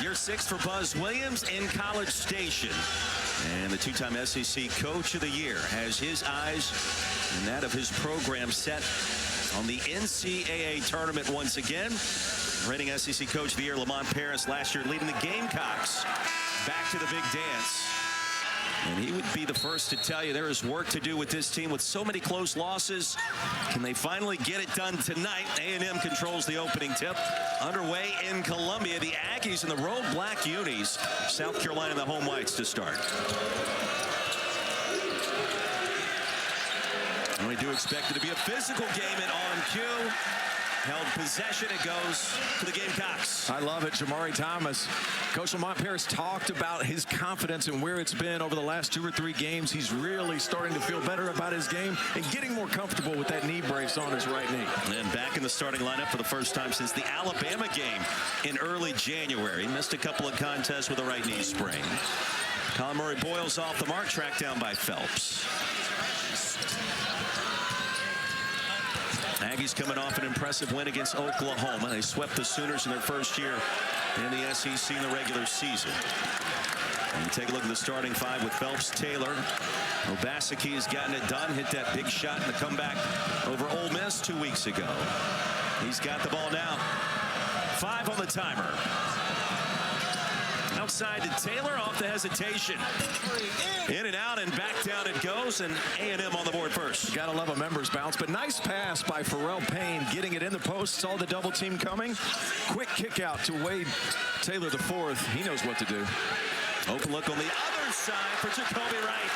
Year 6 for Buzz Williams in College Station. And the two-time SEC Coach of the Year has his eyes and that of his program set on the NCAA tournament once again. Reigning SEC Coach of the Year, Lamont Paris, last year leading the Gamecocks back to the big dance. And he would be the first to tell you there is work to do with this team with so many close losses. Can they finally get it done tonight? A&M controls the opening tip. Underway in Columbia, the Aggies and the Road Black Unis. South Carolina, the home whites to start. And we do expect it to be a physical game at on cue. Held possession, it goes to the Gamecocks. I love it, Jamari Thomas. Coach Lamont Paris talked about his confidence and where it's been over the last 2 or 3 games. He's really starting to feel better about his game and getting more comfortable with that knee brace on his right knee. And back in the starting lineup for the first time since the Alabama game in early January. Missed a couple of contests with a right knee sprain. Colin Murray Boyles off the mark, tracked down by Phelps. Aggies coming off an impressive win against Oklahoma. They swept the Sooners in their first year in the SEC in the regular season. And you take a look at the starting 5 with Phelps, Taylor. Obaseki has gotten it done, hit that big shot in the comeback over Ole Miss 2 weeks ago. He's got the ball now. 5 on the timer. Outside to Taylor, off the hesitation. In and out and back down it goes, and A&M on the board first. Gotta love a member's bounce, but nice pass by Pharrell Payne, getting it in the post, saw the double team coming. Quick kick out to Wade Taylor the fourth. He knows what to do. Open look on the other side for Jacoby Wright.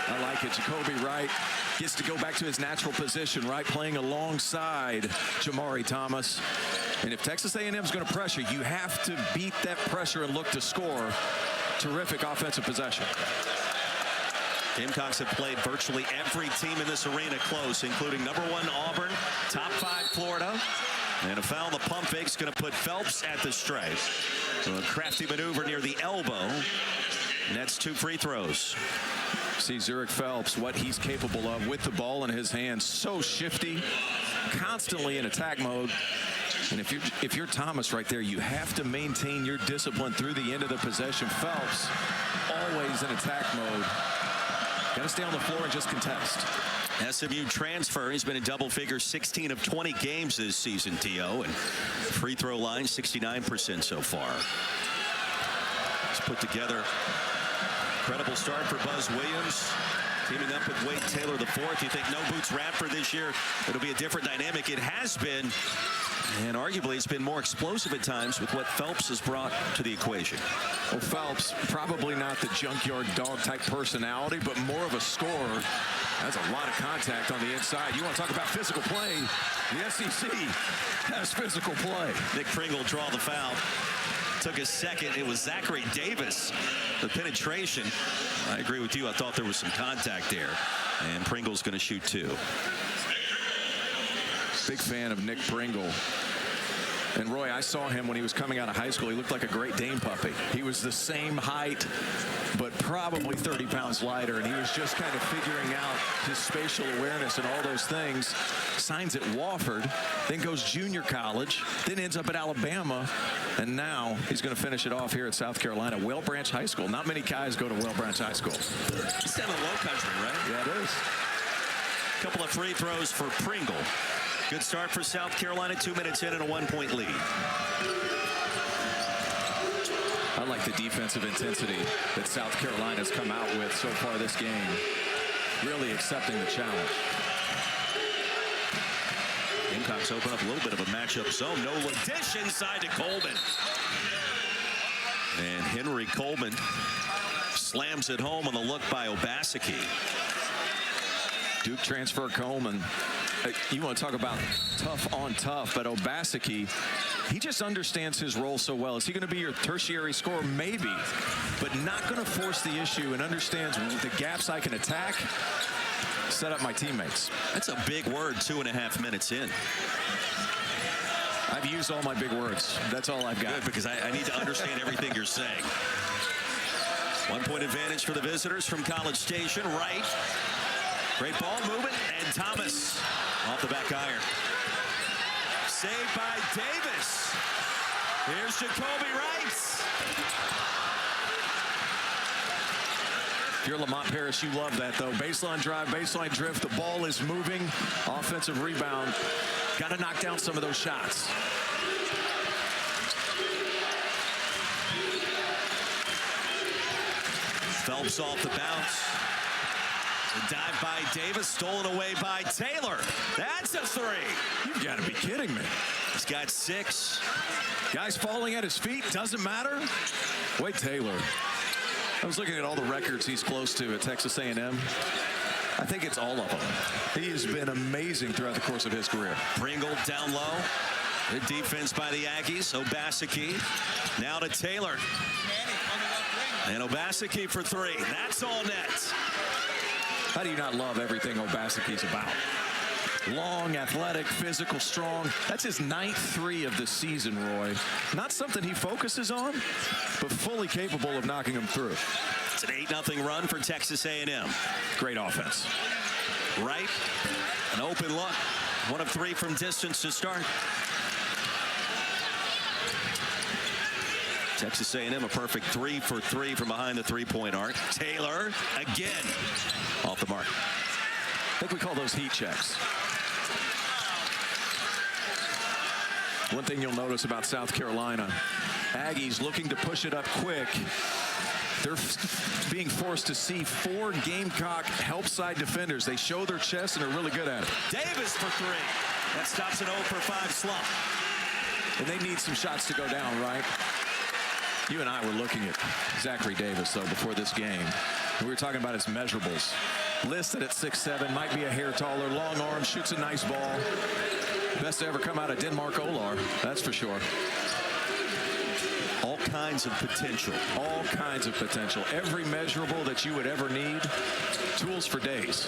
I like it. Jacoby Wright gets to go back to his natural position, right, playing alongside Jamari Thomas. And if Texas A&M is going to pressure, you have to beat that pressure and look to score. Terrific offensive possession. Gamecocks have played virtually every team in this arena close, including number 1 Auburn, top 5 Florida. And a foul on the pump fake is going to put Phelps at the stripe. So a crafty maneuver near the elbow. And that's 2 free throws. See Zurich Phelps, what he's capable of with the ball in his hands. So shifty, constantly in attack mode. And if you're Thomas right there, you have to maintain your discipline through the end of the possession. Phelps, always in attack mode. Got to stay on the floor and just contest. SMU transfer. He's been in double figures 16 of 20 games this season, T.O. And free throw line 69% so far. He's put together incredible start for Buzz Williams. Teaming up with Wade Taylor the fourth. You think no Boots Radford this year, it'll be a different dynamic. It has been, and arguably it's been more explosive at times with what Phelps has brought to the equation. Well, Phelps, probably not the junkyard dog type personality, but more of a scorer. That's a lot of contact on the inside. You want to talk about physical play? The SEC has physical play. Nick Pringle draw the foul. Took a second. It was Zachary Davis. The penetration. I agree with you. I thought there was some contact there. And Pringle's going to shoot 2. Big fan of Nick Pringle. And Roy, I saw him when he was coming out of high school. He looked like a Great Dane puppy. He was the same height, but probably 30 pounds lighter. And he was just kind of figuring out his spatial awareness and all those things. Signs at Wofford, then goes junior college, then ends up at Alabama. And now he's going to finish it off here at South Carolina. Well Branch High School. Not many guys go to Well Branch High School. It's down in the low country, right? Yeah, it is. Couple of free throws for Pringle. Good start for South Carolina. 2 minutes in and a 1-point lead. I like the defensive intensity that South Carolina's come out with so far this game. Really accepting the challenge. Gamecocks open up a little bit of a matchup zone. No dish inside to Coleman. And Henry Coleman slams it home on the look by Obaseki. Duke transfer Coleman. You want to talk about tough on tough, but Obaseki, he just understands his role so well. Is he going to be your tertiary scorer? Maybe, but not going to force the issue and understands the gaps I can attack, set up my teammates. That's a big word 2.5 minutes in. I've used all my big words. That's all I've got. Good, because I need to understand everything you're saying. 1-point advantage for the visitors from College Station. Right. Great ball movement, and Thomas off the back iron. Saved by Davis. Here's Jacoby Rice. If you're Lamont Paris, you love that, though. Baseline drive, baseline drift. The ball is moving. Offensive rebound. Got to knock down some of those shots. Phelps off the bounce. A dive by Davis, stolen away by Taylor. That's a three. You've got to be kidding me. He's got 6. Guys falling at his feet, doesn't matter. Wait, Taylor. I was looking at all the records he's close to at Texas A&M. I think it's all of them. He has been amazing throughout the course of his career. Pringle down low. Good defense by the Aggies. Obaseki. Now to Taylor. And Obaseki for 3. That's all net. How do you not love everything Obaseki's about? Long, athletic, physical, strong. That's his 9th 3 of the season, Roy. Not something he focuses on, but fully capable of knocking them through. It's an 8-0 run for Texas A&M. Great offense. Right. An open look. 1 of 3 from distance to start. Texas A&M a perfect 3 for 3 from behind the three-point arc. Taylor again off the mark. I think we call those heat checks. One thing you'll notice about South Carolina, Aggies looking to push it up quick. They're being forced to see 4 Gamecock help side defenders. They show their chest and are really good at it. Davis for 3. That stops an 0 for 5 slump. And they need some shots to go down, right? You and I were looking at Zachary Davis, though, before this game. We were talking about his measurables. Listed at 6'7", might be a hair taller, long arms, shoots a nice ball. Best to ever come out of Denmark Olar, that's for sure. All kinds of potential. All kinds of potential. Every measurable that you would ever need. Tools for days.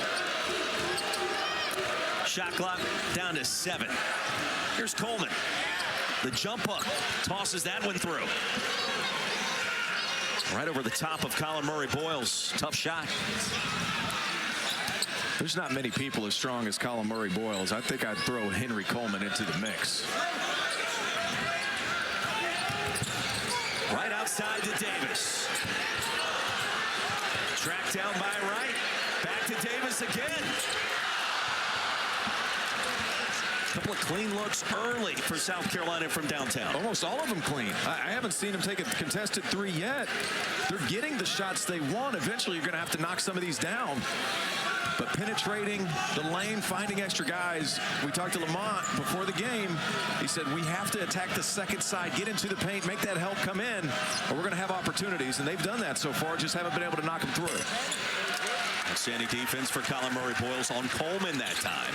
Shot clock down to 7. Here's Coleman. The jump up. Tosses that one through. Right over the top of Colin Murray-Boyles. Tough shot. There's not many people as strong as Colin Murray-Boyles. I think I'd throw Henry Coleman into the mix. Right outside to Davis. Tracked down by Wright. Back to Davis again. Couple of clean looks early for South Carolina from downtown. Almost all of them clean. I haven't seen them take a contested 3 yet. They're getting the shots they want. Eventually, you're going to have to knock some of these down. But penetrating the lane, finding extra guys. We talked to Lamont before the game. He said, we have to attack the second side, get into the paint, make that help come in, or we're going to have opportunities. And they've done that so far, just haven't been able to knock them through. Outstanding defense for Colin Murray-Boyles on Coleman that time.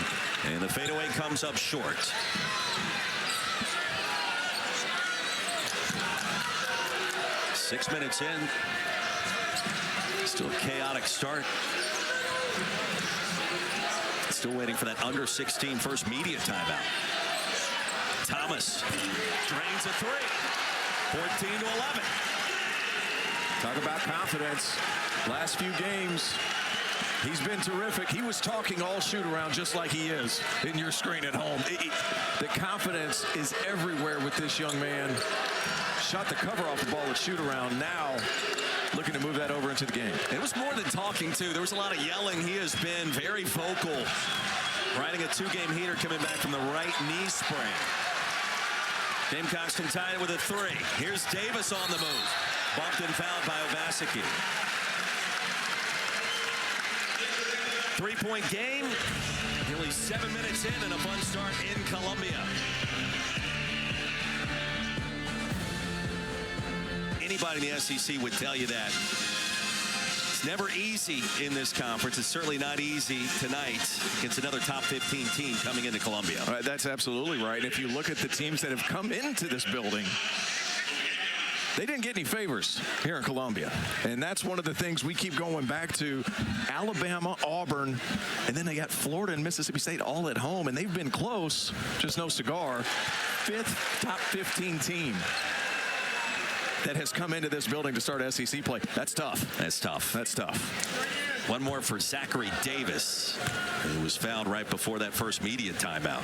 And the fadeaway comes up short. Six minutes in. Still a chaotic start. Still waiting for that under 16 first media timeout. Thomas drains a 3. 14 to 11. Talk about confidence. Last few games, he's been terrific. He was talking all shoot around just like he is in your screen at home. The confidence is everywhere with this young man. Shot the cover off the ball at shoot around. Now looking to move that over into the game. It was more than talking, too. There was a lot of yelling. He has been very vocal. Riding a 2-game heater coming back from the right knee sprain. Gamecocks can tie it with a 3. Here's Davis on the move. Bumped and fouled by Obaseki. 3-point game. Nearly 7 minutes in and a fun start in Columbia. Anybody in the SEC would tell you that. It's never easy in this conference. It's certainly not easy tonight against another top 15 team coming into Columbia. That's absolutely right. If you look at the teams that have come into this building, they didn't get any favors here in Columbia. And that's one of the things we keep going back to. Alabama, Auburn, and then they got Florida and Mississippi State all at home, and they've been close, just no cigar. 5th top 15 team that has come into this building to start SEC play. That's tough. That's tough. That's tough. One more for Zachary Davis, who was fouled right before that first media timeout.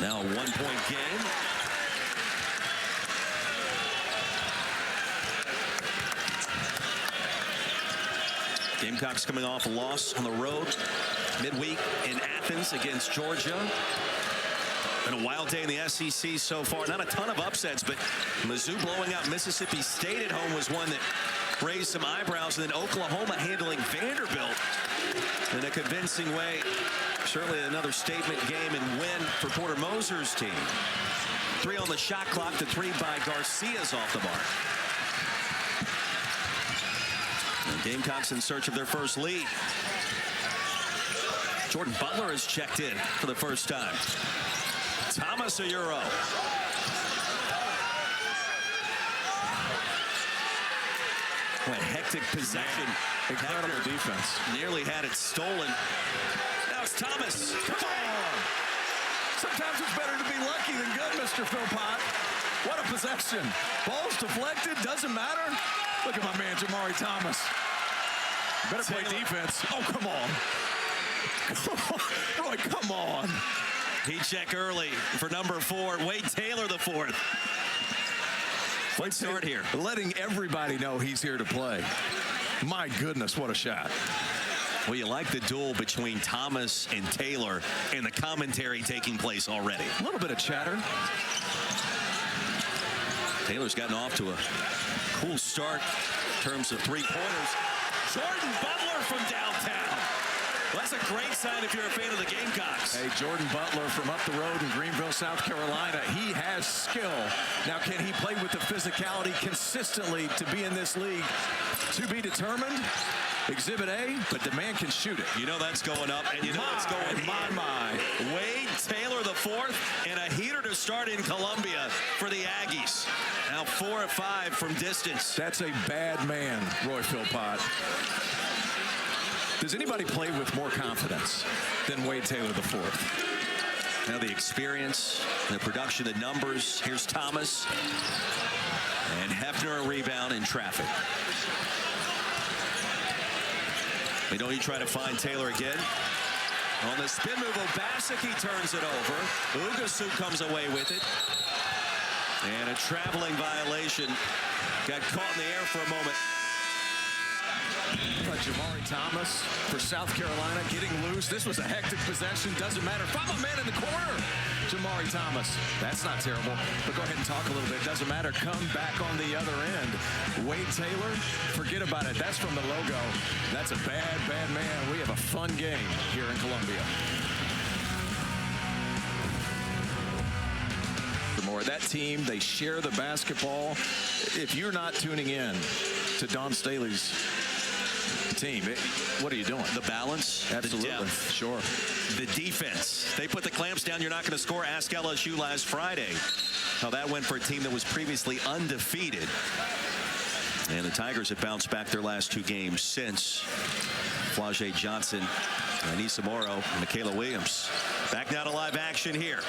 Now a 1-point game. Gamecocks coming off a loss on the road midweek in Athens against Georgia. Been a wild day in the SEC so far. Not a ton of upsets, but Mizzou blowing out Mississippi State at home was one that raised some eyebrows. And then Oklahoma handling Vanderbilt in a convincing way. Surely another statement game and win for Porter Moser's team. 3 on the shot clock, the 3 by Garcia's off the mark. And Gamecocks in search of their first lead. Jordan Butler has checked in for the first time. Thomas a Euro. What a hectic possession. Incredible defense. Nearly had it stolen. Now it's Thomas. Come on. Sometimes it's better to be lucky than good, Mr. Philpott. What a possession. Ball's deflected. Doesn't matter. Look at my man, Jamari Thomas. Better play defense. Oh, come on. Roy, come on. He check early for number 4. Wade Taylor, the 4th. Good start here. Letting everybody know he's here to play. My goodness, what a shot. Well, you like the duel between Thomas and Taylor and the commentary taking place already. A little bit of chatter. Taylor's gotten off to a cool start in terms of 3-pointers. Jordan Butler from downtown. Well, that's a great sign if you're a fan of the Gamecocks. Hey, Jordan Butler from up the road in Greenville, South Carolina. He has skill. Now, can he play with the physicality consistently to be in this league? To be determined. Exhibit A, but the man can shoot it. You know that's going up, and you know it's going in. Wade Taylor, the 4th, and a heater to start in Columbia for the Aggies. Now 4 of 5 from distance. That's a bad man, Roy Philpott. Does anybody play with more confidence than Wade Taylor, the 4th? Now the experience, the production, the numbers. Here's Thomas. And Hefner a rebound in traffic. We know you try to find Taylor again. On the spin move, Obaseki turns it over. Ugasu comes away with it. And a traveling violation. Got caught in the air for a moment. Jamari Thomas for South Carolina getting loose. This was a hectic possession. Doesn't matter. Find a man in the corner. Jamari Thomas. That's not terrible. But go ahead and talk a little bit. Doesn't matter. Come back on the other end. Wade Taylor, forget about it. That's from the logo. That's a bad, bad man. We have a fun game here in Columbia. More. That team, they share the basketball. If you're not tuning in to Don Staley's team, what are you doing? The balance, absolutely, the depth, sure. The defense. They put the clamps down. You're not going to score. Ask LSU last Friday how that went for a team that was previously undefeated. And the Tigers have bounced back their last 2 games since. Flau'jae Johnson, Anissa Morrow, and Michaela Williams. Back now to live action here.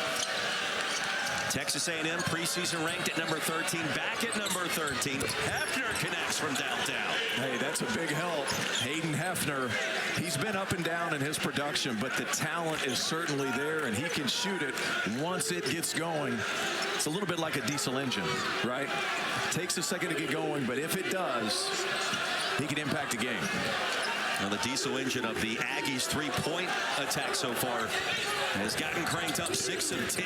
Texas A&M preseason ranked at number 13, back at number 13. Hefner connects from downtown. Hey, that's a big help. Hayden Hefner, he's been up and down in his production, but the talent is certainly there, and he can shoot it once it gets going. It's a little bit like a diesel engine, right? Takes a second to get going, but if it does, he can impact the game. Now the diesel engine of the Aggies' 3-point attack so far has gotten cranked up 6 of 10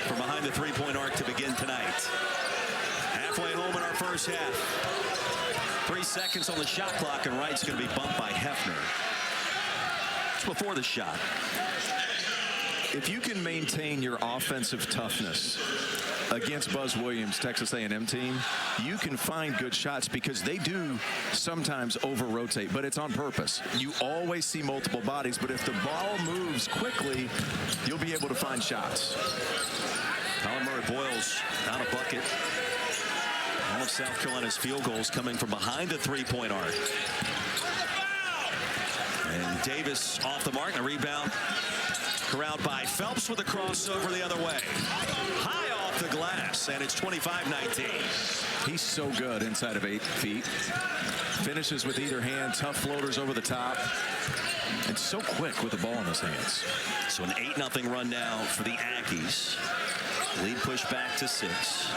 from behind the 3-point arc to begin tonight. Halfway home in our first half. 3 seconds on the shot clock, and Wright's going to be bumped by Hefner. It's before the shot. If you can maintain your offensive toughness against Buzz Williams' Texas A&M team, you can find good shots because they do sometimes over-rotate, but it's on purpose. You always see multiple bodies, but if the ball moves quickly, you'll be able to find shots. Colin Murray-Boyles down a bucket. All of South Carolina's field goals coming from behind the 3-point arc. And Davis off the mark, and a rebound corralled by Phelps with a crossover the other way. High off the glass, and it's 25-19. He's so good inside of 8 feet. Finishes with either hand, tough floaters over the top. And so quick with the ball in his hands. So an 8-0 run now for the Aggies. Lead pushed back to 6.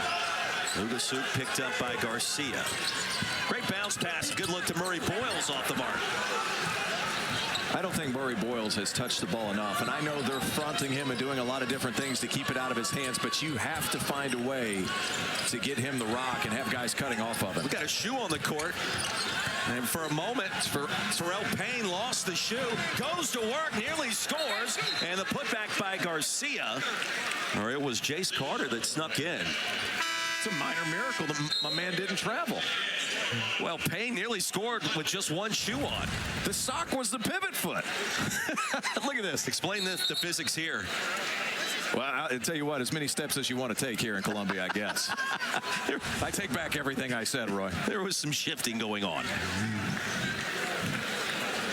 Lugasuk picked up by Garcia. Great bounce pass. Good look to Murray Boyles off the mark. I don't think Murray Boyles has touched the ball enough, and I know they're fronting him and doing a lot of different things to keep it out of his hands, but you have to find a way to get him the rock and have guys cutting off of it. We got a shoe on the court, and for a moment, Terrell Payne lost the shoe, goes to work, nearly scores, and the putback by Garcia, or it was Jace Carter that snuck in. It's a minor miracle that my man didn't travel. Well, Payne nearly scored with just one shoe on. The sock was the pivot foot. Look at this. Explain the physics here. Well, I'll tell you what, as many steps as you want to take here in Columbia, I guess. I take back everything I said, Roy. There was some shifting going on.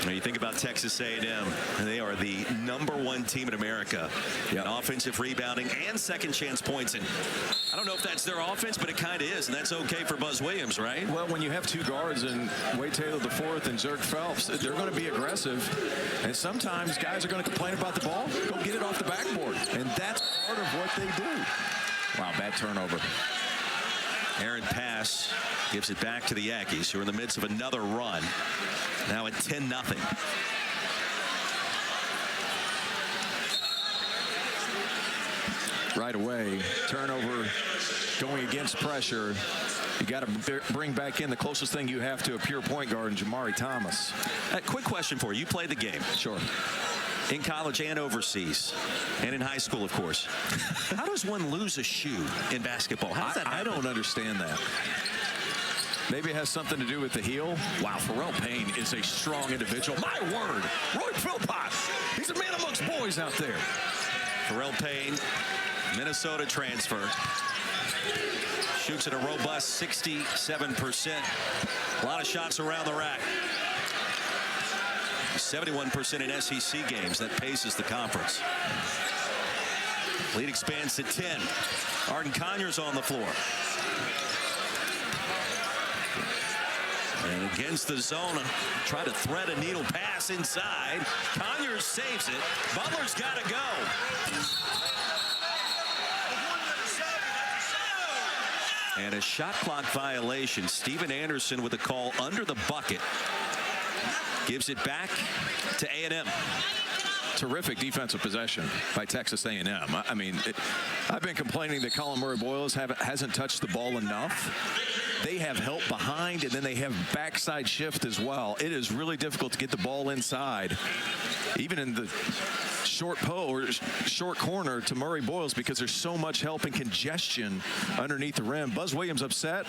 When you think about Texas A&M, they are the #1 team in America in offensive rebounding and second chance points. And I don't know if that's their offense, but it kind of is, and that's okay for Buzz Williams, right? Well, when you have two guards and Wade Taylor IV and Zerg Phelps, they're going to be aggressive. And sometimes guys are going to complain about the ball. Go get it off the backboard. And that's part of what they do. Wow, bad turnover. Errant pass gives it back to the Aggies, who are in the midst of another run. Now at 10-0. Right away, turnover going against pressure. You got to bring back in the closest thing you have to a pure point guard in Jamari Thomas. A quick question for you. You played the game. Sure. In college and overseas, and in high school, of course. How does one lose a shoe in basketball? How does that happen? I don't understand that. Maybe it has something to do with the heel. Wow, Terrell Payne is a strong individual. My word, Roy Philpott. He's a man amongst boys out there. Terrell Payne, Minnesota transfer. Shoots at a robust 67%. A lot of shots around the rack. 71% in SEC games. That paces the conference. Lead expands to 10. Arden Conyers on the floor. And against the zone, try to thread a needle pass inside. Conyers saves it. Butler's got to go. And a shot clock violation. Steven Anderson with a call under the bucket. Gives it back to A&M. Terrific defensive possession by Texas A&M. I mean, I've been complaining that Colin Murray-Boyles hasn't touched the ball enough. They have help behind, and then they have backside shift as well. It is really difficult to get the ball inside, even in the short corner to Murray-Boyles, because there's so much help and congestion underneath the rim. Buzz Williams upset.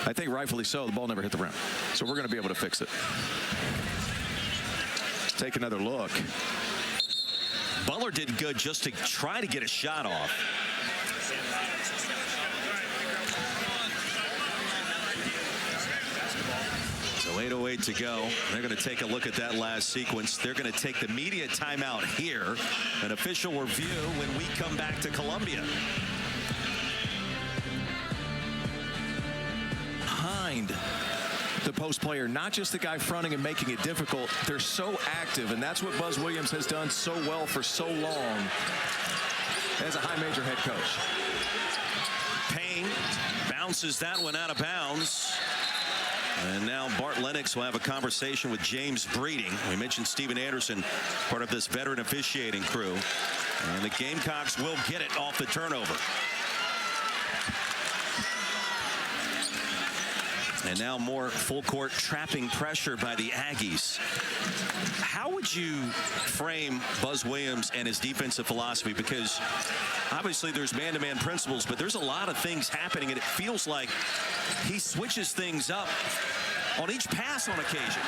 I think rightfully so. The ball never hit the rim. So we're going to be able to fix it. Take another look. Butler did good just to try to get a shot off. So 8:08 to go. They're going to take a look at that last sequence. They're going to take the media timeout here. An official review when we come back to Columbia. Behind the post player, not just the guy fronting and making it difficult. They're so active, and that's what Buzz Williams has done so well for so long as a high major head coach. Payne bounces that one out of bounds. And now Bart Lennox will have a conversation with James Breeding. We mentioned Steven Anderson, part of this veteran officiating crew. And the Gamecocks will get it off the turnover. And now more full court trapping pressure by the Aggies. How would you frame Buzz Williams and his defensive philosophy? Because obviously there's man-to-man principles, but there's a lot of things happening, and it feels like he switches things up on each pass on occasion.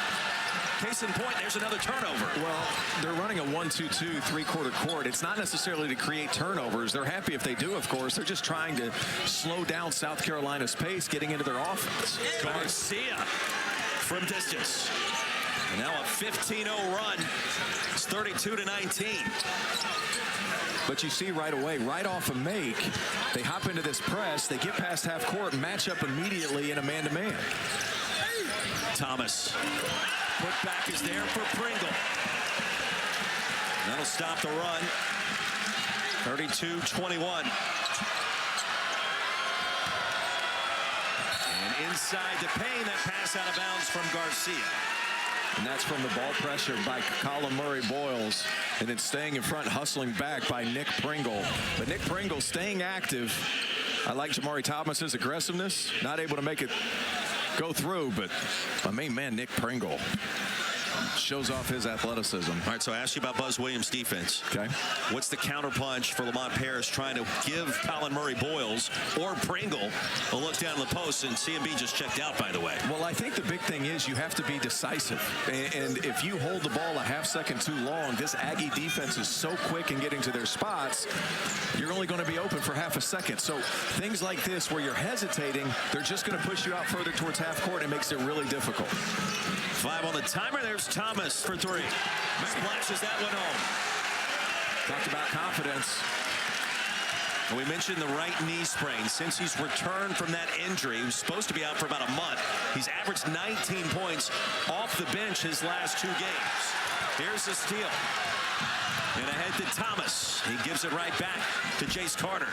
Case in point, there's another turnover. Well, they're running a 1-2-2 three-quarter court. It's not necessarily to create turnovers. They're happy if they do, of course. They're just trying to slow down South Carolina's pace, getting into their offense. Garcia from distance. And now a 15-0 run. It's 32-19. But you see right away, right off a make, they hop into this press, they get past half court, and match up immediately in a man-to-man. Thomas. Putback is there for Pringle. That'll stop the run. 32-21. inside to Payne. That pass out of bounds from Garcia. And that's from the ball pressure by Colin Murray-Boyles. And then staying in front, hustling back by Nick Pringle. But Nick Pringle staying active. I like Jamari Thomas's aggressiveness. Not able to make it go through, but my main man, Nick Pringle, shows off his athleticism. All right, so I asked you about Buzz Williams' defense. Okay. What's the counterpunch for Lamont Paris trying to give Colin Murray-Boyles or Pringle a look down the post? And CMB just checked out, by the way. Well, I think the big thing is you have to be decisive. And if you hold the ball a half second too long, this Aggie defense is so quick in getting to their spots, you're only going to be open for half a second. So things like this where you're hesitating, they're just going to push you out further towards half court, and it makes it really difficult. 5 on the timer. There's Thomas for 3. Splashes that one home. Talked about confidence. We mentioned the right knee sprain. Since he's returned from that injury, he was supposed to be out for about a month. He's averaged 19 points off the bench his last 2 games. Here's the steal. And ahead to Thomas. He gives it right back to Jace Carter.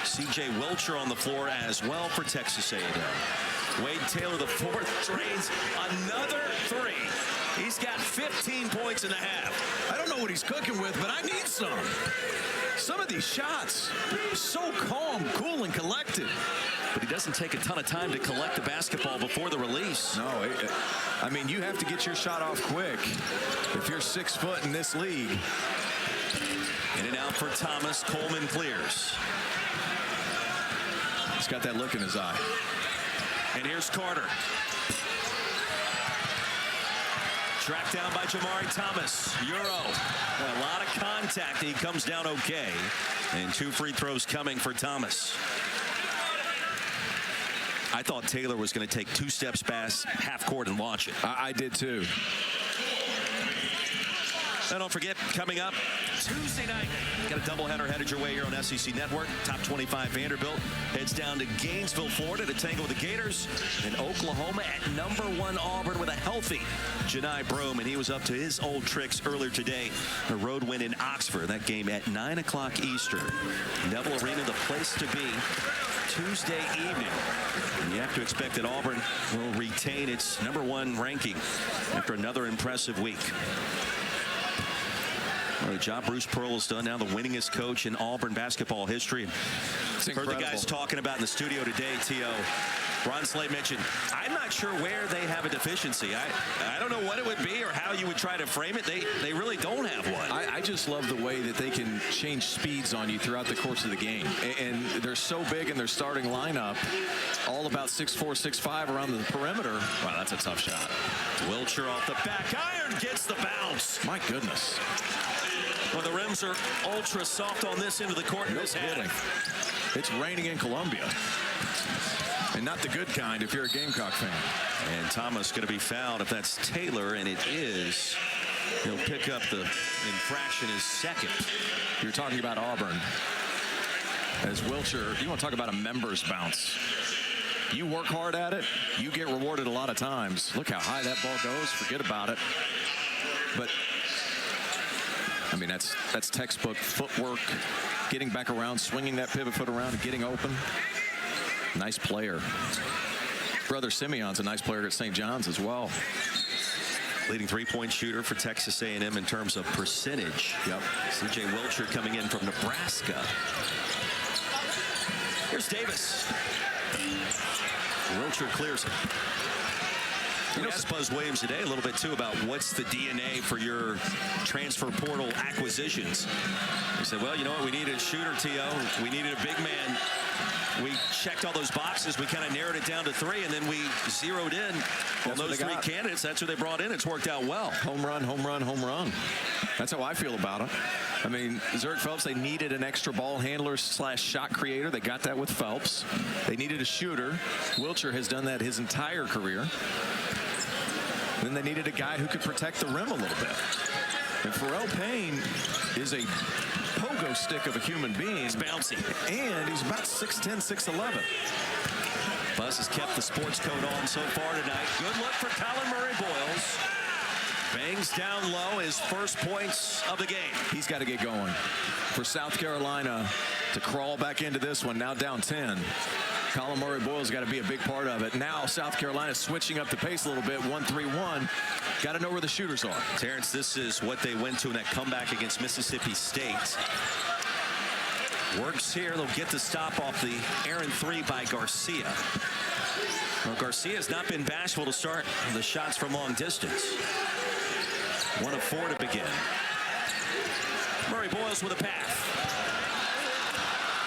C.J. Wilcher on the floor as well for Texas A&M. Wade Taylor, the 4th, drains another 3. He's got 15 points in the half. I don't know what he's cooking with, but I need some. Some of these shots, so calm, cool, and collected. But he doesn't take a ton of time to collect the basketball before the release. No, I mean, you have to get your shot off quick if you're 6 foot in this league. In and out for Thomas. Coleman clears. He's got that look in his eye. And here's Carter. Tracked down by Jamari Thomas. Euro. A lot of contact. He comes down okay. And 2 free throws coming for Thomas. I thought Taylor was going to take 2 steps past half court and launch it. I did too. And don't forget, coming up Tuesday night, got a doubleheader headed your way here on SEC Network. Top 25 Vanderbilt heads down to Gainesville, Florida to tangle with the Gators. And Oklahoma at #1 Auburn with a healthy Janai Brome. And he was up to his old tricks earlier today. A road win in Oxford. That game at 9 o'clock Eastern. Neville Arena, the place to be Tuesday evening. And you have to expect that Auburn will retain its #1 ranking after another impressive week. Well, the job Bruce Pearl has done, now the winningest coach in Auburn basketball history. Heard the guys talking about in the studio today, T.O. Ron Slade mentioned, I'm not sure where they have a deficiency. I don't know what it would be or how you would try to frame it. They really don't have one. I just love the way that they can change speeds on you throughout the course of the game. And they're so big in their starting lineup, all about 6'4", 6'5" around the perimeter. Wow, that's a tough shot. Wilcher off the back iron, gets the bounce. My goodness. Well, the rims are ultra soft on this end of the court. No kidding. It's raining in Columbia. And not the good kind if you're a Gamecock fan. And Thomas going to be fouled if that's Taylor, and it is. He'll pick up the infraction, his 2nd. You're talking about Auburn. As Wilcher, you want to talk about a members bounce. You work hard at it, you get rewarded a lot of times. Look how high that ball goes. Forget about it. But I mean, that's textbook footwork, getting back around, swinging that pivot foot around and getting open. Nice player. Brother Simeon's a nice player at St. John's as well. Leading 3-point shooter for Texas A&M in terms of percentage. Yep. C.J. Wilcher coming in from Nebraska. Here's Davis. Wilcher clears it. We asked Buzz Williams today a little bit, too, about what's the DNA for your transfer portal acquisitions. He said, well, you know what? We needed a shooter, T.O. We needed a big man. We checked all those boxes. We kind of narrowed it down to 3, and then we zeroed in on those 3 candidates. That's who they brought in. It's worked out well. Home run, home run, home run. That's how I feel about it. I mean, Zurich Phelps, they needed an extra ball handler / shot creator. They got that with Phelps. They needed a shooter. Wilcher has done that his entire career. Then they needed a guy who could protect the rim a little bit. And Pharrell Payne is a pogo stick of a human being. He's bouncy. And he's about 6'10", 6'11". Buzz has kept the sports coat on so far tonight. Good look for Colin Murray-Boyles. Bangs down low, his first points of the game. He's got to get going. For South Carolina to crawl back into this one, now down 10. Colin Murray-Boyle's got to be a big part of it. Now South Carolina switching up the pace a little bit, 1-3-1. Got to know where the shooters are. Terrence, this is what they went to in that comeback against Mississippi State. Works here. They'll get the stop off the errant three by Garcia. Well, Garcia's not been bashful to start the shots from long distance. 1 of 4 to begin. Murray-Boyles with a pass.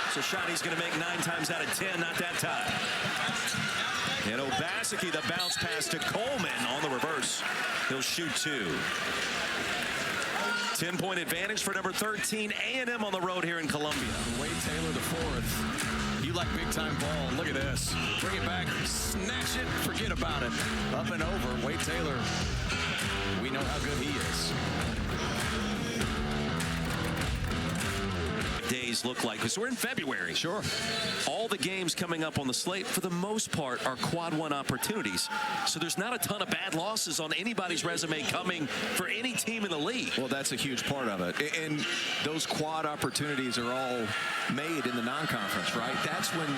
It's a shot he's going to make 9 times out of 10. Not that time. And Obaseki, the bounce pass to Coleman on the reverse. He'll shoot 2. 10-point advantage for number 13 A&M on the road here in Columbia. Wade Taylor the fourth. You like big time ball. Look at this. Bring it back. Snatch it. Forget about it. Up and over. Wade Taylor. We know how good he is. Days look like, because we're in February. Sure. All the games coming up on the slate, for the most part, are quad 1 opportunities. So there's not a ton of bad losses on anybody's resume coming for any team in the league. Well, that's a huge part of it. And those quad opportunities are all made in the non-conference, right? That's when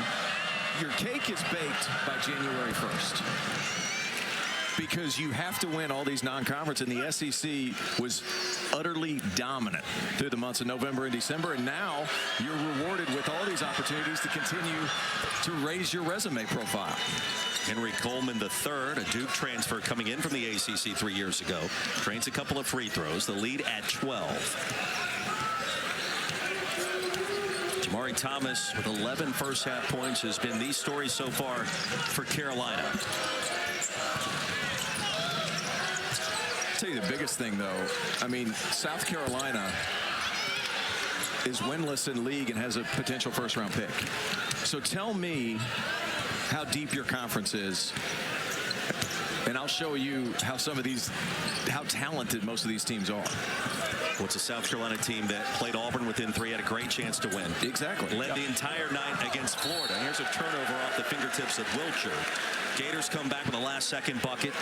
your cake is baked by January 1st. Because you have to win all these non-conference, and the SEC was utterly dominant through the months of November and December, and now you're rewarded with all these opportunities to continue to raise your resume profile. Henry Coleman III, a Duke transfer coming in from the ACC 3 years ago, trains a couple of free throws, the lead at 12. Jamari Thomas with 11 first-half points has been the story so far for Carolina. I'll tell you the biggest thing, though. I mean, South Carolina is winless in league and has a potential first-round pick. So tell me how deep your conference is, and I'll show you how how talented most of these teams are. Well, it's a South Carolina team that played Auburn within 3, had a great chance to win. Exactly. Led the entire night against Florida. Here's a turnover off the fingertips of Wilcher. Gators come back with a last-second bucket,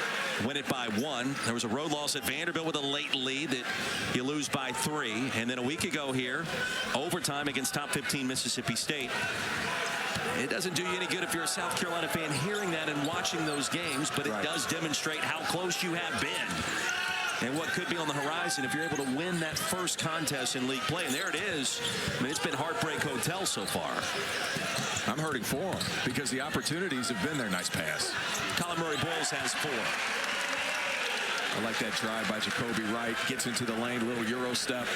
win it by 1. There was a road loss at Vanderbilt with a late lead that you lose by 3. And then a week ago here, overtime against top 15 Mississippi State. It doesn't do you any good if you're a South Carolina fan hearing that and watching those games, but it does demonstrate how close you have been and what could be on the horizon if you're able to win that first contest in league play. And there it is. I mean, it's been Heartbreak Hotel so far. I'm hurting for them because the opportunities have been there. Nice pass. Colin Murray-Boyles has 4. I like that drive by Jacoby Wright. Gets into the lane, little Euro step.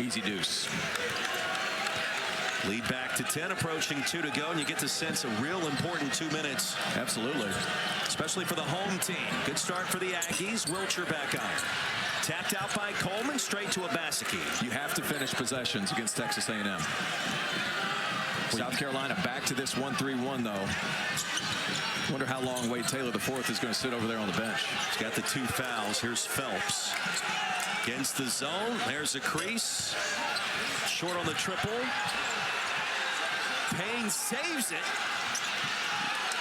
Easy deuce. Lead back to 10, approaching 2 to go, and you get the sense of real important 2 minutes. Absolutely. Especially for the home team. Good start for the Aggies. Wilcher back on. Tapped out by Coleman, straight to Obaseki. You have to finish possessions against Texas A&M. South Carolina back to this 1-3-1, though. Wonder how long Wade Taylor IV is going to sit over there on the bench. He's got the 2 fouls. Here's Phelps. Against the zone. There's a crease. Short on the triple. Payne saves it.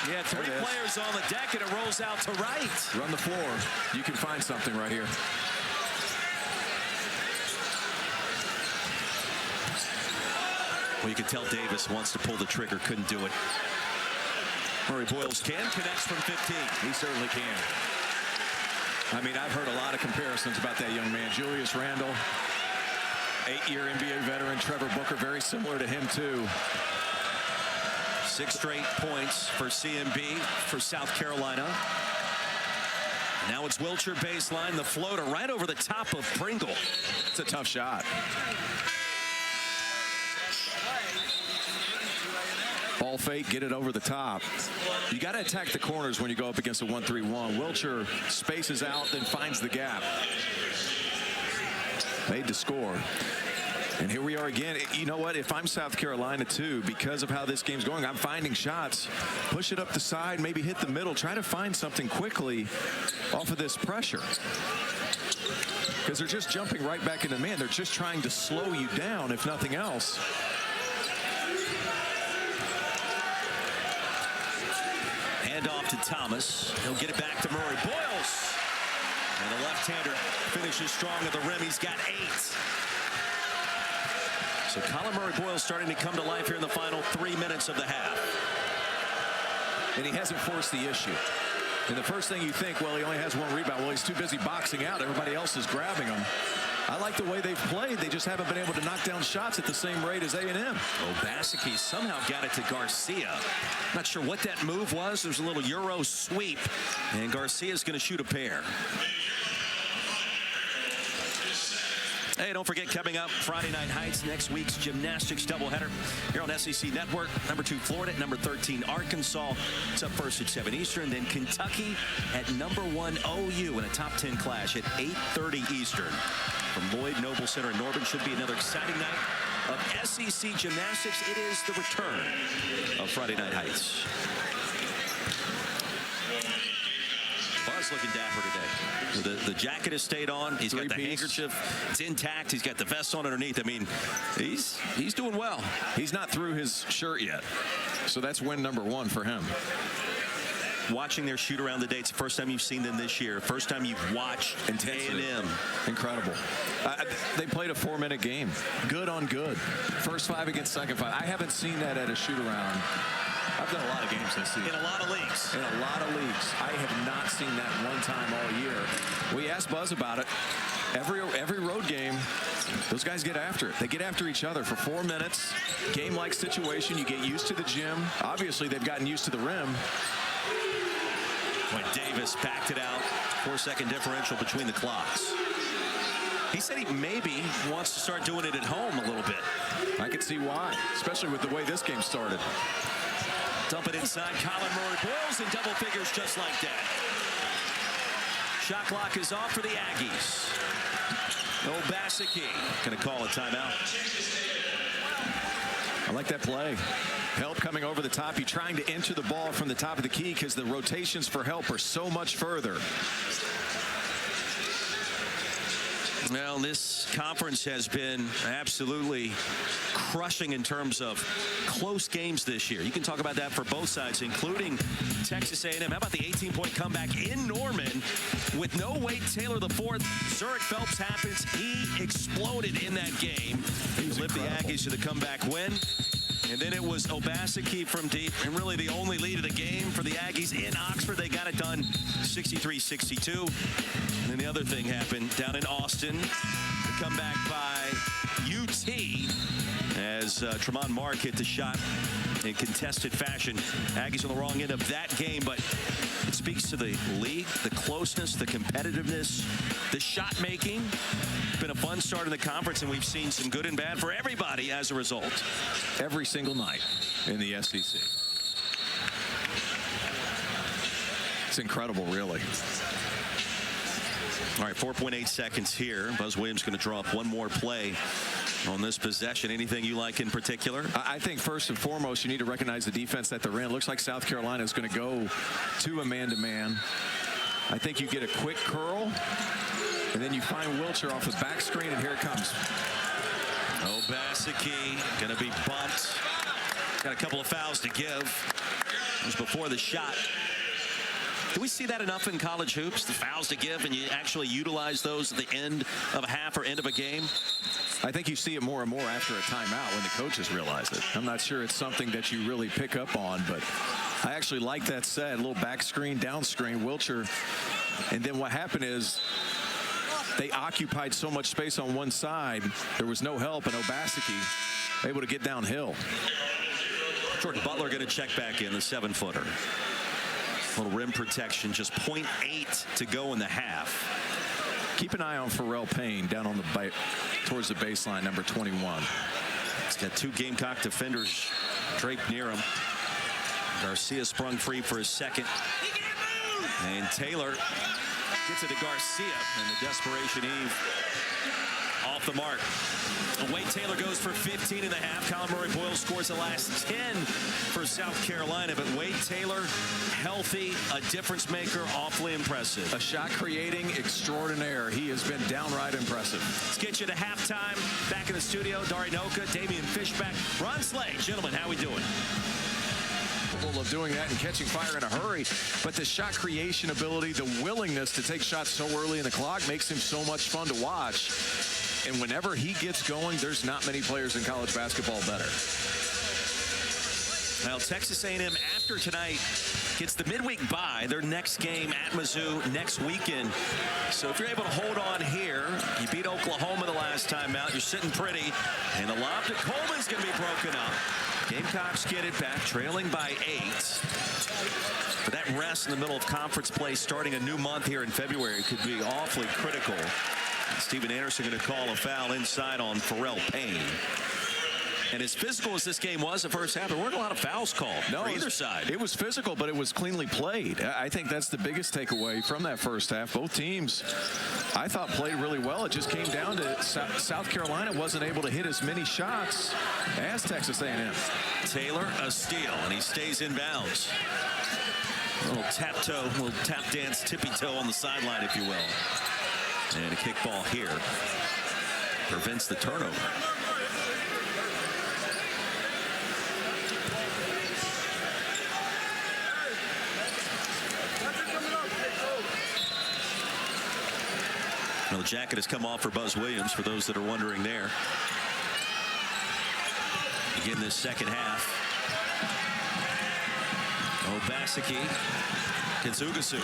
Yeah, 3 players on the deck, and it rolls out to right. Run the floor. You can find something right here. Well, you can tell Davis wants to pull the trigger, couldn't do it. Murray-Boyles connects from 15. He certainly can. I mean, I've heard a lot of comparisons about that young man. Julius Randle, 8-year NBA veteran. Trevor Booker, very similar to him, too. 6 straight points for CMB for South Carolina. Now it's Wilcher baseline, the floater right over the top of Pringle. It's a tough shot. Ball fake, get it over the top. You got to attack the corners when you go up against a 1-3-1. Wilcher spaces out, then finds the gap. Made to score. And here we are again. You know what? If I'm South Carolina, too, because of how this game's going, I'm finding shots. Push it up the side, maybe hit the middle. Try to find something quickly off of this pressure. Because they're just jumping right back into man. They're just trying to slow you down, if nothing else. Hand off to Thomas. He'll get it back to Murray-Boyles. And the left-hander finishes strong at the rim. He's got 8. So Colin Murray-Boyle starting to come to life here in the final 3 minutes of the half. And he hasn't forced the issue. And the first thing you think, well, he only has 1 rebound. Well, he's too busy boxing out. Everybody else is grabbing him. I like the way they've played. They just haven't been able to knock down shots at the same rate as A&M. Obaseki somehow got it to Garcia. Not sure what that move was. There's a little Euro sweep, and Garcia's going to shoot a pair. Hey, don't forget, coming up, Friday Night Heights, next week's gymnastics doubleheader here on SEC Network. Number 2, Florida. Number 13, Arkansas. It's up first at 7 Eastern. Then Kentucky at number 1, OU in a top 10 clash at 8:30 Eastern. From Lloyd Noble Center in Norman, should be another exciting night of SEC gymnastics. It is the return of Friday Night Heights. Buzz looking dapper today. The jacket has stayed on. He's got the handkerchief. It's intact. He's got the vest on underneath. I mean, he's doing well. He's not through his shirt yet. So that's win number 1 for him. Watching their shoot around the day, it's the first time you've seen them this year. First time you've watched A&M. Incredible. They played a 4-minute game. Good on good. First 5 against second 5. I haven't seen that at a shoot around. I've done a lot of games this season. In a lot of leagues. In a lot of leagues. I have not seen that one time all year. We asked Buzz about it. Every road game, those guys get after it. They get after each other for 4 minutes. Game-like situation. You get used to the gym. Obviously, they've gotten used to the rim. When Davis backed it out, 4-second differential between the clocks. He said he maybe wants to start doing it at home a little bit. I could see why, especially with the way this game started. Dump it inside. Colin Murray-Boyle's in double figures just like that. Shot clock is off for the Aggies. Obaseki going to call a timeout. I like that play. Help coming over the top. You're trying to enter the ball from the top of the key because the rotations for Help are so much further. Well, this conference has been absolutely crushing in terms of close games this year. You can talk about that for both sides, including Texas A&M. How about the 18-point comeback in Norman with no Wade Taylor IV? Zurich Phelps happens. He exploded in that game. He lift the Aggies to the comeback win. And then it was Obaseki from deep, and really the only lead of the game for the Aggies in Oxford. They got it done 63-62. And then the other thing happened down in Austin. The comeback by UT as Tremont Mark hit the shot in contested fashion. Aggies on the wrong end of that game, but it speaks to the league, the closeness, the competitiveness, the shot making. It's been a fun start in the conference, and we've seen some good and bad for everybody as a result. Every single night in the SEC. It's incredible, really. All right, 4.8 seconds here. Buzz Williams going to draw up one more play on this possession. Anything you like in particular? I think first and foremost, you need to recognize the defense that they're in. Looks like South Carolina is going to go to a man-to-man. I think you get a quick curl, and then you find Wilcher off the back screen, and here it comes. Obaseki going to be bumped. Got a couple of fouls to give. It was before the shot. Do we see that enough in college hoops, the fouls to give, and you actually utilize those at the end of a half or end of a game? I think you see it more and more after a timeout when the coaches realize it. I'm not sure it's something that you really pick up on, but I actually like that set. A little back screen, down screen, Wilcher. And then what happened is they occupied so much space on one side, there was no help, and Obaseki able to get downhill. Jordan Butler going to check back in, the 7-footer. Little rim protection, just 0.8 to go in the half. Keep an eye on Pharrell Payne down on the towards the baseline, number 21. He's got 2 Gamecock defenders draped near him. Garcia sprung free for his second. And Taylor gets it to Garcia, and the desperation heave off the mark. Wade Taylor goes for 15 in the half. Colin Murray-Boyle scores the last 10 for South Carolina, but Wade Taylor, healthy, a difference maker, awfully impressive. A shot creating extraordinaire. He has been downright impressive. Let's get you to halftime. Back in the studio, Dari Noka, Damian Fishback, Ron Slay. Gentlemen, how we doing? Of doing that and catching fire in a hurry, but the shot creation ability, the willingness to take shots so early in the clock makes him so much fun to watch. And whenever he gets going, there's not many players in college basketball better. Well, Texas A&M after tonight gets the midweek bye. Their next game at Mizzou next weekend. So if you're able to hold on here, you beat Oklahoma the last time out. You're sitting pretty. And the lob to Coleman's going to be broken up. Gamecocks get it back, trailing by 8. But that rest in the middle of conference play starting a new month here in February could be awfully critical. Steven Anderson going to call a foul inside on Pharrell Payne. And as physical as this game was the first half, there weren't a lot of fouls called for either side. It was physical, but it was cleanly played. I think that's the biggest takeaway from that first half. Both teams, I thought, played really well. It just came down to South Carolina wasn't able to hit as many shots as Texas A&M. Taylor, a steal, and he stays in bounds. A little tap dance, tippy toe on the sideline, if you will. And a kickball here prevents the turnover. Well, the jacket has come off for Buzz Williams, for those that are wondering there. Begin this second half. Obaseki against Ugasu.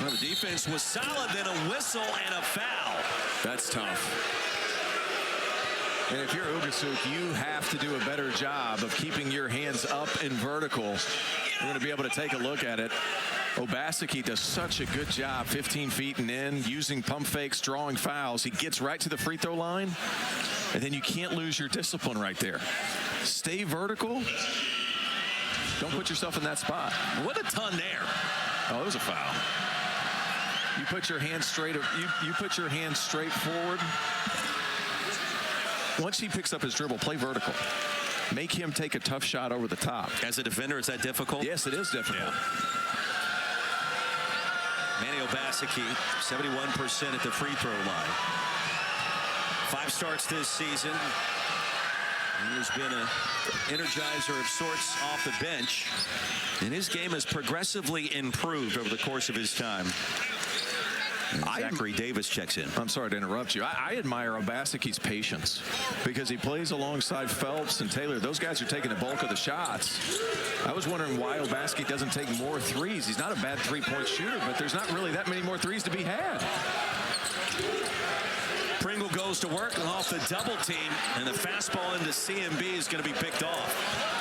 Well, the defense was solid, then a whistle and a foul. That's tough. And if you're Ugasuk, you have to do a better job of keeping your hands up and vertical. You're going to be able to take a look at it. Obaseki does such a good job, 15 feet and in, using pump fakes, drawing fouls. He gets right to the free throw line, and then you can't lose your discipline right there. Stay vertical. Don't put yourself in that spot. What a ton there. Oh, it was a foul. You put your hands straight. You put your hands straight forward. Once he picks up his dribble, play vertical. Make him take a tough shot over the top. As a defender, is that difficult? Yes, it is difficult. Yeah. Manny Obaseki, 71% at the free throw line. 5 starts this season. He has been an energizer of sorts off the bench. And his game has progressively improved over the course of his time. Zachary Davis checks in. I'm sorry to interrupt you. I admire Obaseki's patience because he plays alongside Phelps and Taylor. Those guys are taking the bulk of the shots. I was wondering why Obaseki doesn't take more threes. He's not a bad three-point shooter, but there's not really that many more threes to be had. Pringle goes to work off the double team, and the fastball into CMB is going to be picked off.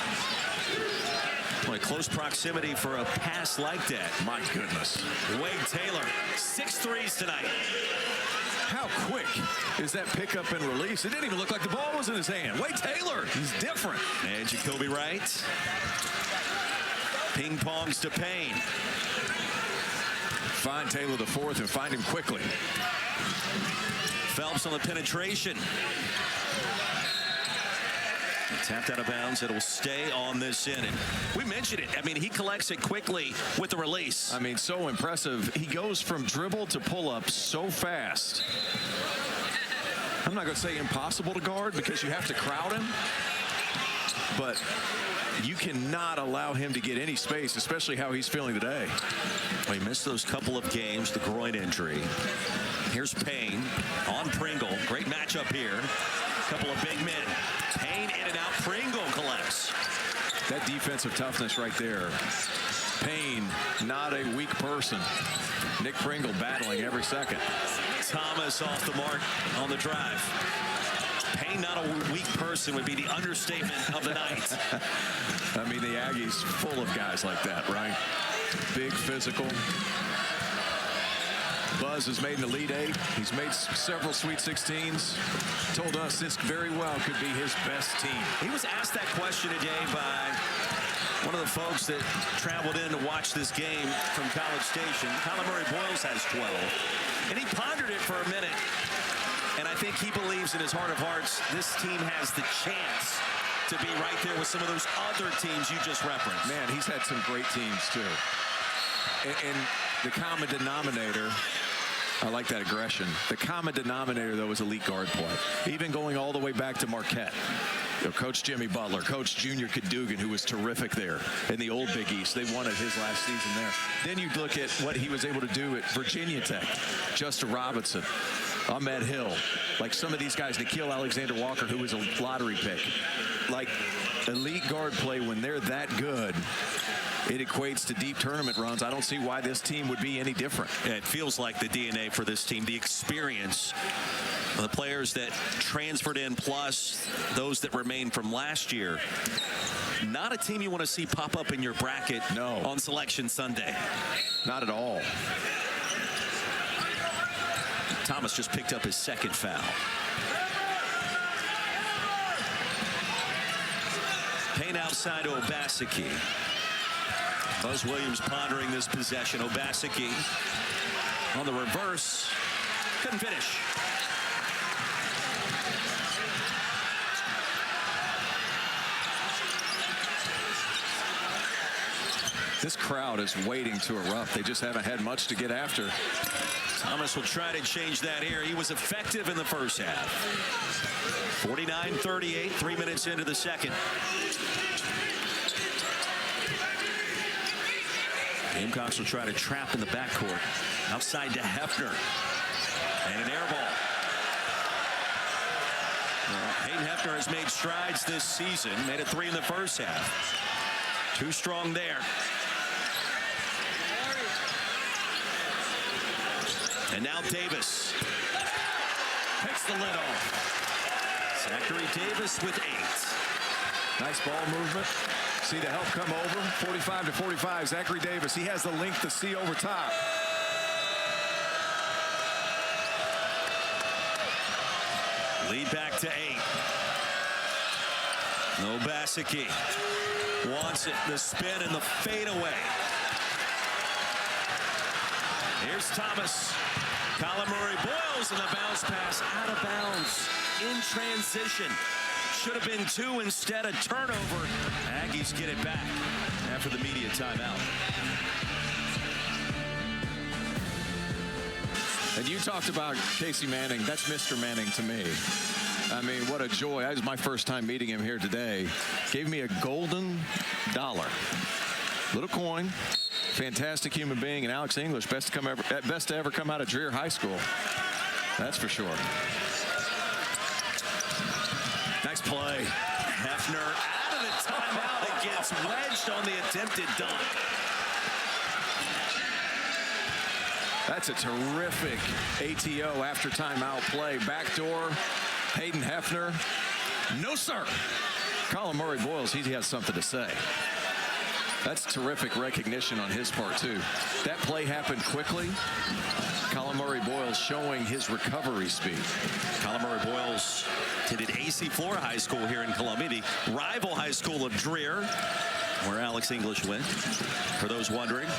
Boy, close proximity for a pass like that. My goodness. Wade Taylor, 6 threes tonight. How quick is that pickup and release? It didn't even look like the ball was in his hand. Wade Taylor, he's different. And Jacoby Wright. Ping pongs to Payne. Find Taylor the fourth and find him quickly. Phelps on the penetration. Tapped out of bounds. It'll stay on this inning. We mentioned it. I mean, he collects it quickly with the release. I mean, so impressive. He goes from dribble to pull up so fast. I'm not going to say impossible to guard because you have to crowd him. But you cannot allow him to get any space, especially how he's feeling today. Well, he missed those couple of games, the groin injury. Here's Payne on Pringle. Great matchup here. Couple of big men. Payne in and out. Pringle collects. That defensive toughness right there. Payne, not a weak person. Nick Pringle battling every second. Thomas off the mark on the drive. Payne, not a weak person, would be the understatement of the night. I mean, the Aggies full of guys like that, right? Big, physical. Buzz has made an Elite Eight. He's made several Sweet 16s. Told us this very well could be his best team. He was asked that question today by one of the folks that traveled in to watch this game from College Station. Colin Murray Boyles has 12. And he pondered it for a minute. And I think he believes in his heart of hearts this team has the chance to be right there with some of those other teams you just referenced. Man, he's had some great teams, too. And the common denominator, I like that aggression. The common denominator, though, is elite guard play. Even going all the way back to Marquette. You know, Coach Jimmy Butler, Coach Junior Cadogan, who was terrific there in the old Big East. They won it his last season there. Then you look at what he was able to do at Virginia Tech. Justin Robinson. Ahmed Hill, like some of these guys, Nikhil Alexander-Walker, who was a lottery pick. Like elite guard play, when they're that good, it equates to deep tournament runs. I don't see why this team would be any different. It feels like the DNA for this team, the experience, the players that transferred in plus those that remain from last year. Not a team you want to see pop up in your bracket on Selection Sunday. Not at all. Thomas just picked up his second foul. Payne outside to Obaseki. Buzz Williams pondering this possession. Obaseki on the reverse. Couldn't finish. This crowd is waiting to erupt. They just haven't had much to get after. Thomas will try to change that here. He was effective in the first half. 49-38, 3 minutes into the second. Gamecocks will try to trap in the backcourt. Outside to Hefner. And an air ball. Hayden Hefner has made strides this season. Made it 3 in the first half. Too strong there. And now Davis picks the lid off. Zachary Davis with 8. Nice ball movement. See the help come over. 45-45. Zachary Davis. He has the length to see over top. Lead back to 8. Obaseki wants it. The spin and the fadeaway. Here's Thomas. Colin Murray-Boyles in the bounce pass out of bounds in transition. Should have been 2 instead, a turnover. Aggies get it back after the media timeout. And you talked about Casey Manning. That's Mr. Manning to me. I mean, what a joy. That was my first time meeting him here today. Gave me a golden dollar. Little coin. Fantastic human being, and Alex English, best to ever come out of Dreher High School. That's for sure. Nice play. Hefner out of the timeout. It gets wedged on the attempted dunk. That's a terrific ATO after timeout play. Backdoor, Hayden Hefner. No, sir. Colin Murray-Boyles, he has something to say. That's terrific recognition on his part, too. That play happened quickly. Colin Murray-Boyles showing his recovery speed. Colin Murray-Boyles attended AC Flora High School here in Columbia, the rival high school of Dreher, where Alex English went, for those wondering.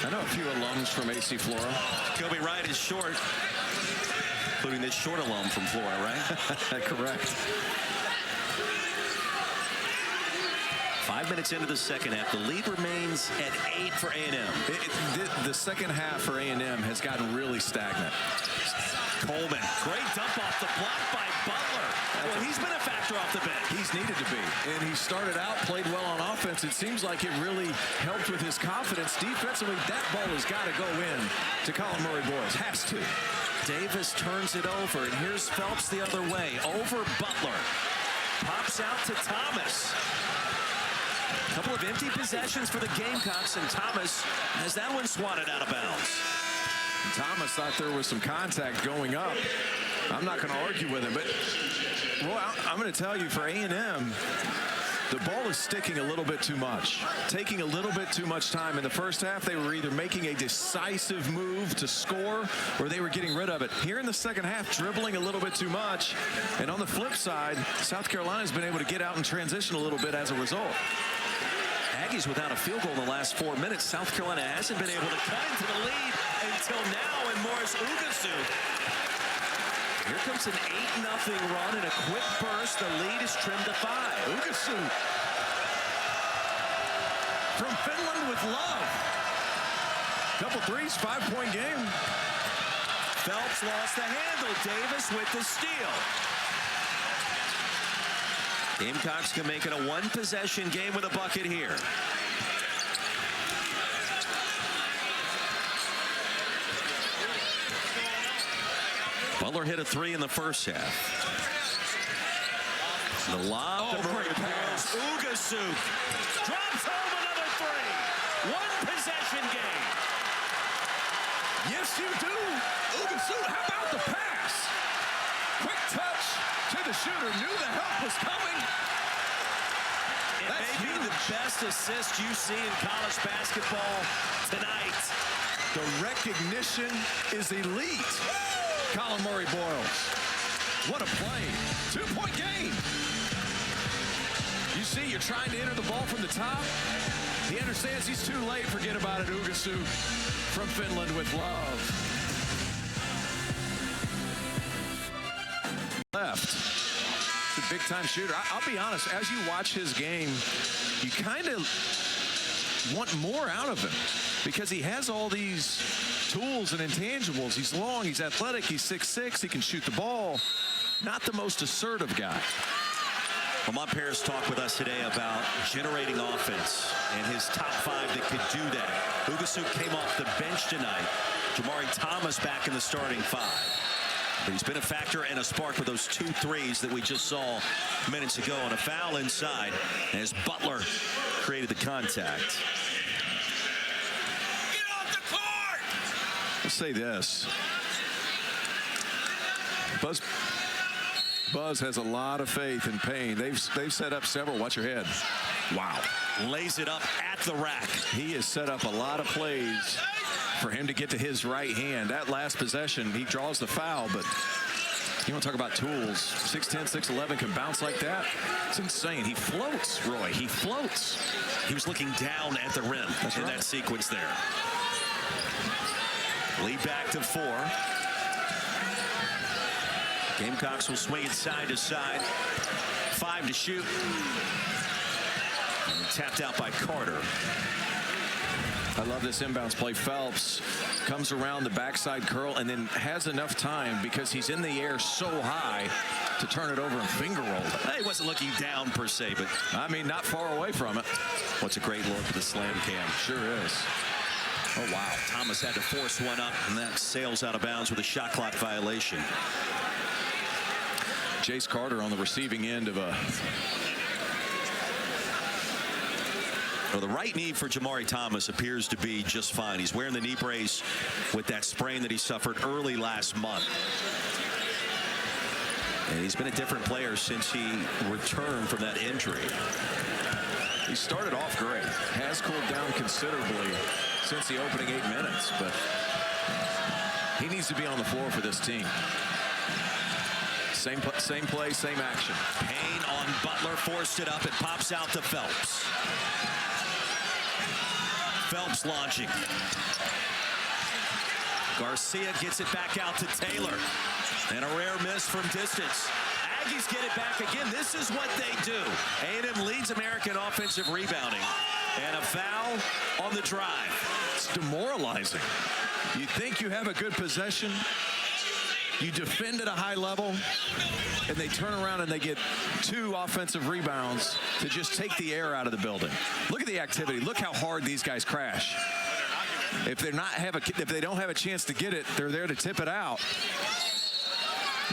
I know a few alums from AC Flora. Kobe Wright is short, including this short alum from Flora, right? Correct. 5 minutes into the second half, the lead remains at 8 for A&M. The second half for A&M has gotten really stagnant. Coleman, great dump off the block by Butler. Well, he's been a factor off the bench. He's needed to be. And he started out, played well on offense. It seems like it really helped with his confidence. Defensively, that ball has got to go in to Colin Murray-Boyles. Has to. Davis turns it over, and here's Phelps the other way. Over Butler. Pops out to Thomas. A couple of empty possessions for the Gamecocks, and Thomas has that one swatted out of bounds. Thomas thought there was some contact going up. I'm not going to argue with him, but well, I'm going to tell you, for A&M, the ball is sticking a little bit too much, taking a little bit too much time. In the first half, they were either making a decisive move to score or they were getting rid of it. Here in the second half, dribbling a little bit too much. And on the flip side, South Carolina's been able to get out and transition a little bit as a result. Aggies without a field goal in the last 4 minutes. South Carolina hasn't been able to cut into the lead until now, and Morris Ugasu. Here comes an 8-0 run in a quick burst. The lead is trimmed to 5. Ugasu from Finland with love. Couple threes, 5-point game. Phelps lost the handle. Davis with the steal. Gamecocks can make it a one-possession game with a bucket here. Butler hit a 3 in the first half. The lob to great pass. Ugasuk drops home another 3. One possession game. Yes, you do. Ugasuk, how about the pass? Quick touch to the shooter. Knew the help was coming. It may be the best assist you see in college basketball tonight. The recognition is elite. Colin Murray-Boyles. What a play. 2-point game. You see, you're trying to enter the ball from the top. He understands he's too late. Forget about it. Ugasuk from Finland with love. Left. It's a big-time shooter. I'll be honest, as you watch his game, you kind of want more out of him because he has all these tools and intangibles. He's long, he's athletic, he's 6'6", he can shoot the ball. Not the most assertive guy. Lamont Paris talked with us today about generating offense and his top 5 that could do that. Ugasuk came off the bench tonight. Jamari Thomas back in the starting 5. But he's been a factor and a spark with those 2 threes that we just saw minutes ago, and a foul inside as Butler created the contact. Get off the court! Let's say this. Buzz has a lot of faith in Payne. They've set up several. Watch your head. Wow. Lays it up at the rack. He has set up a lot of plays for him to get to his right hand. That last possession, he draws the foul, but you want to talk about tools. 6'10", 6'11", can bounce like that. It's insane. He floats, Roy. He floats. He was looking down at the rim in that sequence there. Lead back to 4. Gamecocks will swing it side to side. 5 to shoot. And tapped out by Carter. I love this inbounds play. Phelps comes around the backside curl and then has enough time because he's in the air so high to turn it over and finger roll it. He wasn't looking down per se, but I mean, not far away from it. What's a great look at the slam cam. Sure is. Oh, wow. Thomas had to force one up, and that sails out of bounds with a shot clock violation. Jace Carter on the receiving end of a... Well, the right knee for Jamari Thomas appears to be just fine. He's wearing the knee brace with that sprain that he suffered early last month. And he's been a different player since he returned from that injury. He started off great. Has cooled down considerably since the opening 8 minutes, but he needs to be on the floor for this team. Same play, same action. Payne on Butler, forced it up. It pops out to Phelps. Phelps launching. Garcia gets it back out to Taylor. And a rare miss from distance. Aggies get it back again. This is what they do. A&M leads American offensive rebounding. And a foul on the drive. It's demoralizing. You think you have a good possession. You defend at a high level, and they turn around and they get 2 offensive rebounds to just take the air out of the building. Look at the activity. Look how hard these guys crash. If they don't have a chance to get it, they're there to tip it out.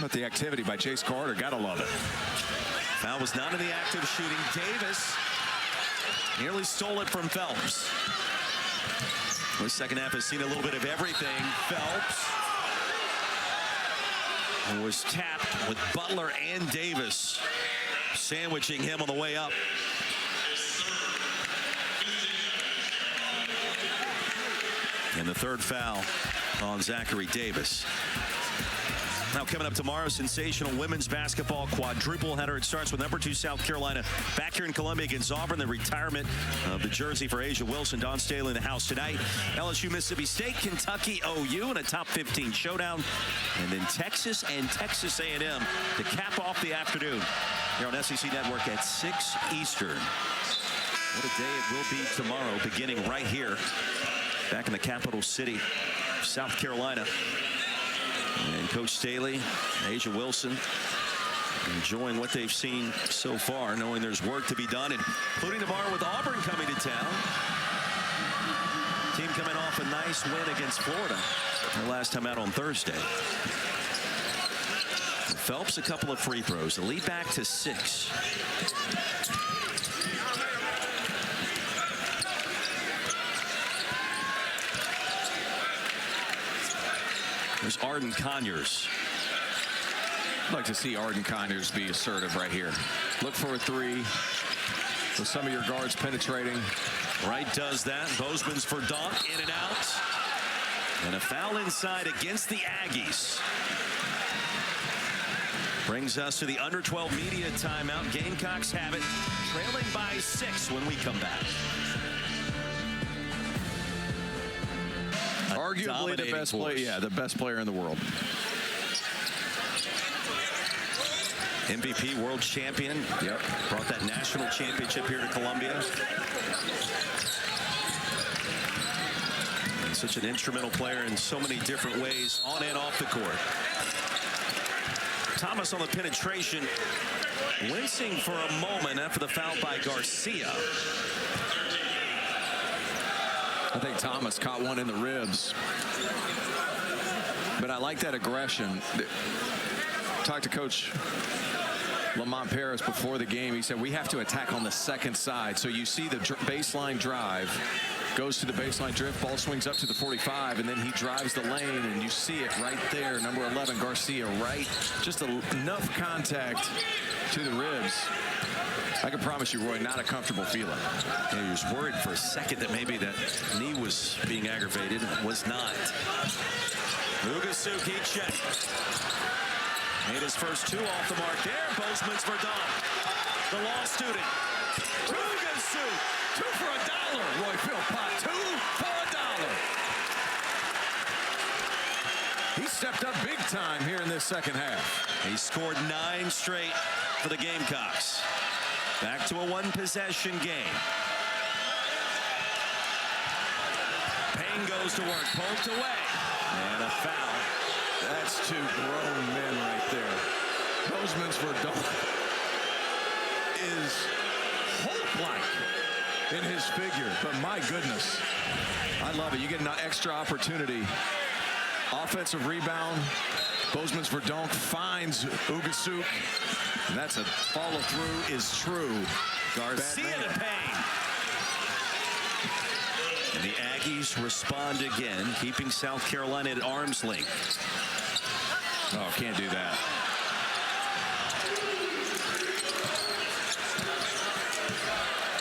But the activity by Jace Carter, gotta love it. Foul was not in the act of shooting. Davis nearly stole it from Phelps. The second half has seen a little bit of everything. Phelps was tapped with Butler and Davis sandwiching him on the way up. And the third foul on Zachary Davis. Now coming up tomorrow, sensational women's basketball quadruple header. It starts with number 2 South Carolina back here in Columbia against Auburn. The retirement of the jersey for Asia Wilson. Dawn Staley in the house tonight. LSU, Mississippi State, Kentucky, OU in a top 15 showdown. And then Texas and Texas A&M to cap off the afternoon here on SEC Network at 6 Eastern. What a day it will be tomorrow, beginning right here back in the capital city, South Carolina. And Coach Staley, Asia Wilson, enjoying what they've seen so far, knowing there's work to be done, including tomorrow with Auburn coming to town. Team coming off a nice win against Florida their last time out on Thursday. Phelps a couple of free throws. The lead back to 6. There's Arden Conyers. I'd like to see Arden Conyers be assertive right here. Look for a 3 with some of your guards penetrating. Wright does that. Bozeman's for Donk, in and out. And a foul inside against the Aggies. Brings us to the under 12 media timeout. Gamecocks have it, trailing by 6 when we come back. Arguably the best player, the best player in the world. MBB world champion. Yep. Brought that national championship here to Columbia. Such an instrumental player in so many different ways, on and off the court. Thomas on the penetration, wincing for a moment after the foul by Garcia. I think Thomas caught one in the ribs. But I like that aggression. Talked to Coach Lamont Paris before the game. He said we have to attack on the second side. So you see the baseline drive, goes to the baseline drift, ball swings up to the 45, and then he drives the lane, and you see it right there. Number 11, Garcia, right? Just enough contact to the ribs. I can promise you, Roy, not a comfortable feeling. Yeah, he was worried for a second that maybe that knee was being aggravated. It was not. Ugasuki check. Made his first 2 off the mark there. Bozeman's for Don. The law student. Ugasuki. 2 for $1. Roy Philpott, 2 for $1. He stepped up big time here in this second half. He scored 9 straight for the Gamecocks. Back to a 1-possession game. Payne goes to work, poked away, and a foul. That's 2 grown men right there. Bozeman's Verdon is Hulk-like in his figure, but my goodness, I love it. You get an extra opportunity. Offensive rebound. Bozeman's Verdonk finds Ugasuk. And that's a follow-through is true. Garcia to Payne. And the Aggies respond again, keeping South Carolina at arm's length. Oh, can't do that.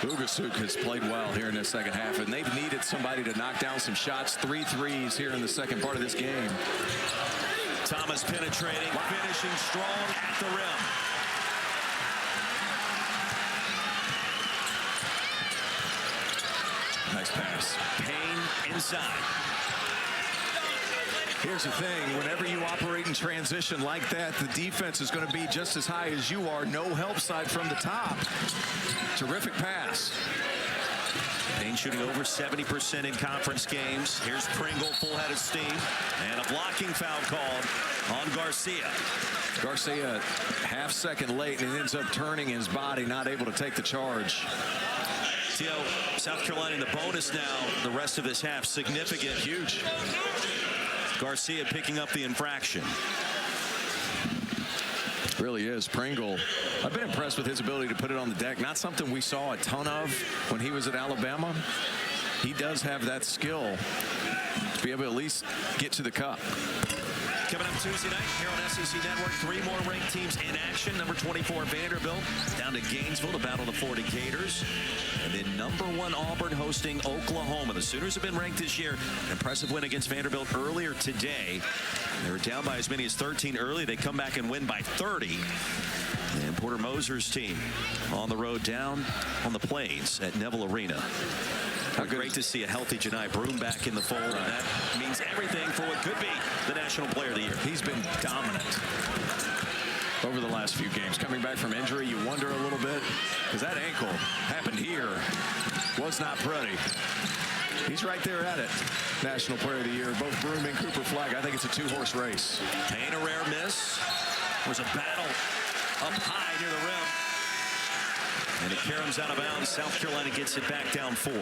Ugasuk has played well here in the second half, and they've needed somebody to knock down some shots. 3 threes here in the second part of this game. Thomas penetrating, finishing strong at the rim. Nice pass. Payne inside. Here's the thing, whenever you operate in transition like that, the defense is going to be just as high as you are. No help side from the top. Terrific pass. Payne shooting over 70% in conference games. Here's Pringle, full head of steam, and a blocking foul called on Garcia. Garcia half second late, and it ends up turning his body, not able to take the charge. Theo, South Carolina in the bonus now. The rest of this half significant. Huge. Garcia picking up the infraction. Really is. Pringle, I've been impressed with his ability to put it on the deck. Not something we saw a ton of when he was at Alabama. He does have that skill to be able to at least get to the cup. Coming up Tuesday night here on SEC Network, 3 more ranked teams in action. Number 24 Vanderbilt down to Gainesville to battle the Florida Gators. And then number 1 Auburn hosting Oklahoma. The Sooners have been ranked this year. An impressive win against Vanderbilt earlier today. They were down by as many as 13 early. They come back and win by 30. And Porter Moser's team on the road down on the Plains at Neville Arena. Great to see a healthy Janai Broome back in the fold. And that means everything for what could be the National Player of the Year. He's been dominant over the last few games. Coming back from injury, you wonder a little bit, because that ankle happened here. Was not pretty. He's right there at it. National Player of the Year, both Broome and Cooper Flag. I think it's a 2-horse race. Payne a rare miss. There's a battle up high near the rim. And it caroms out of bounds. South Carolina gets it back down 4.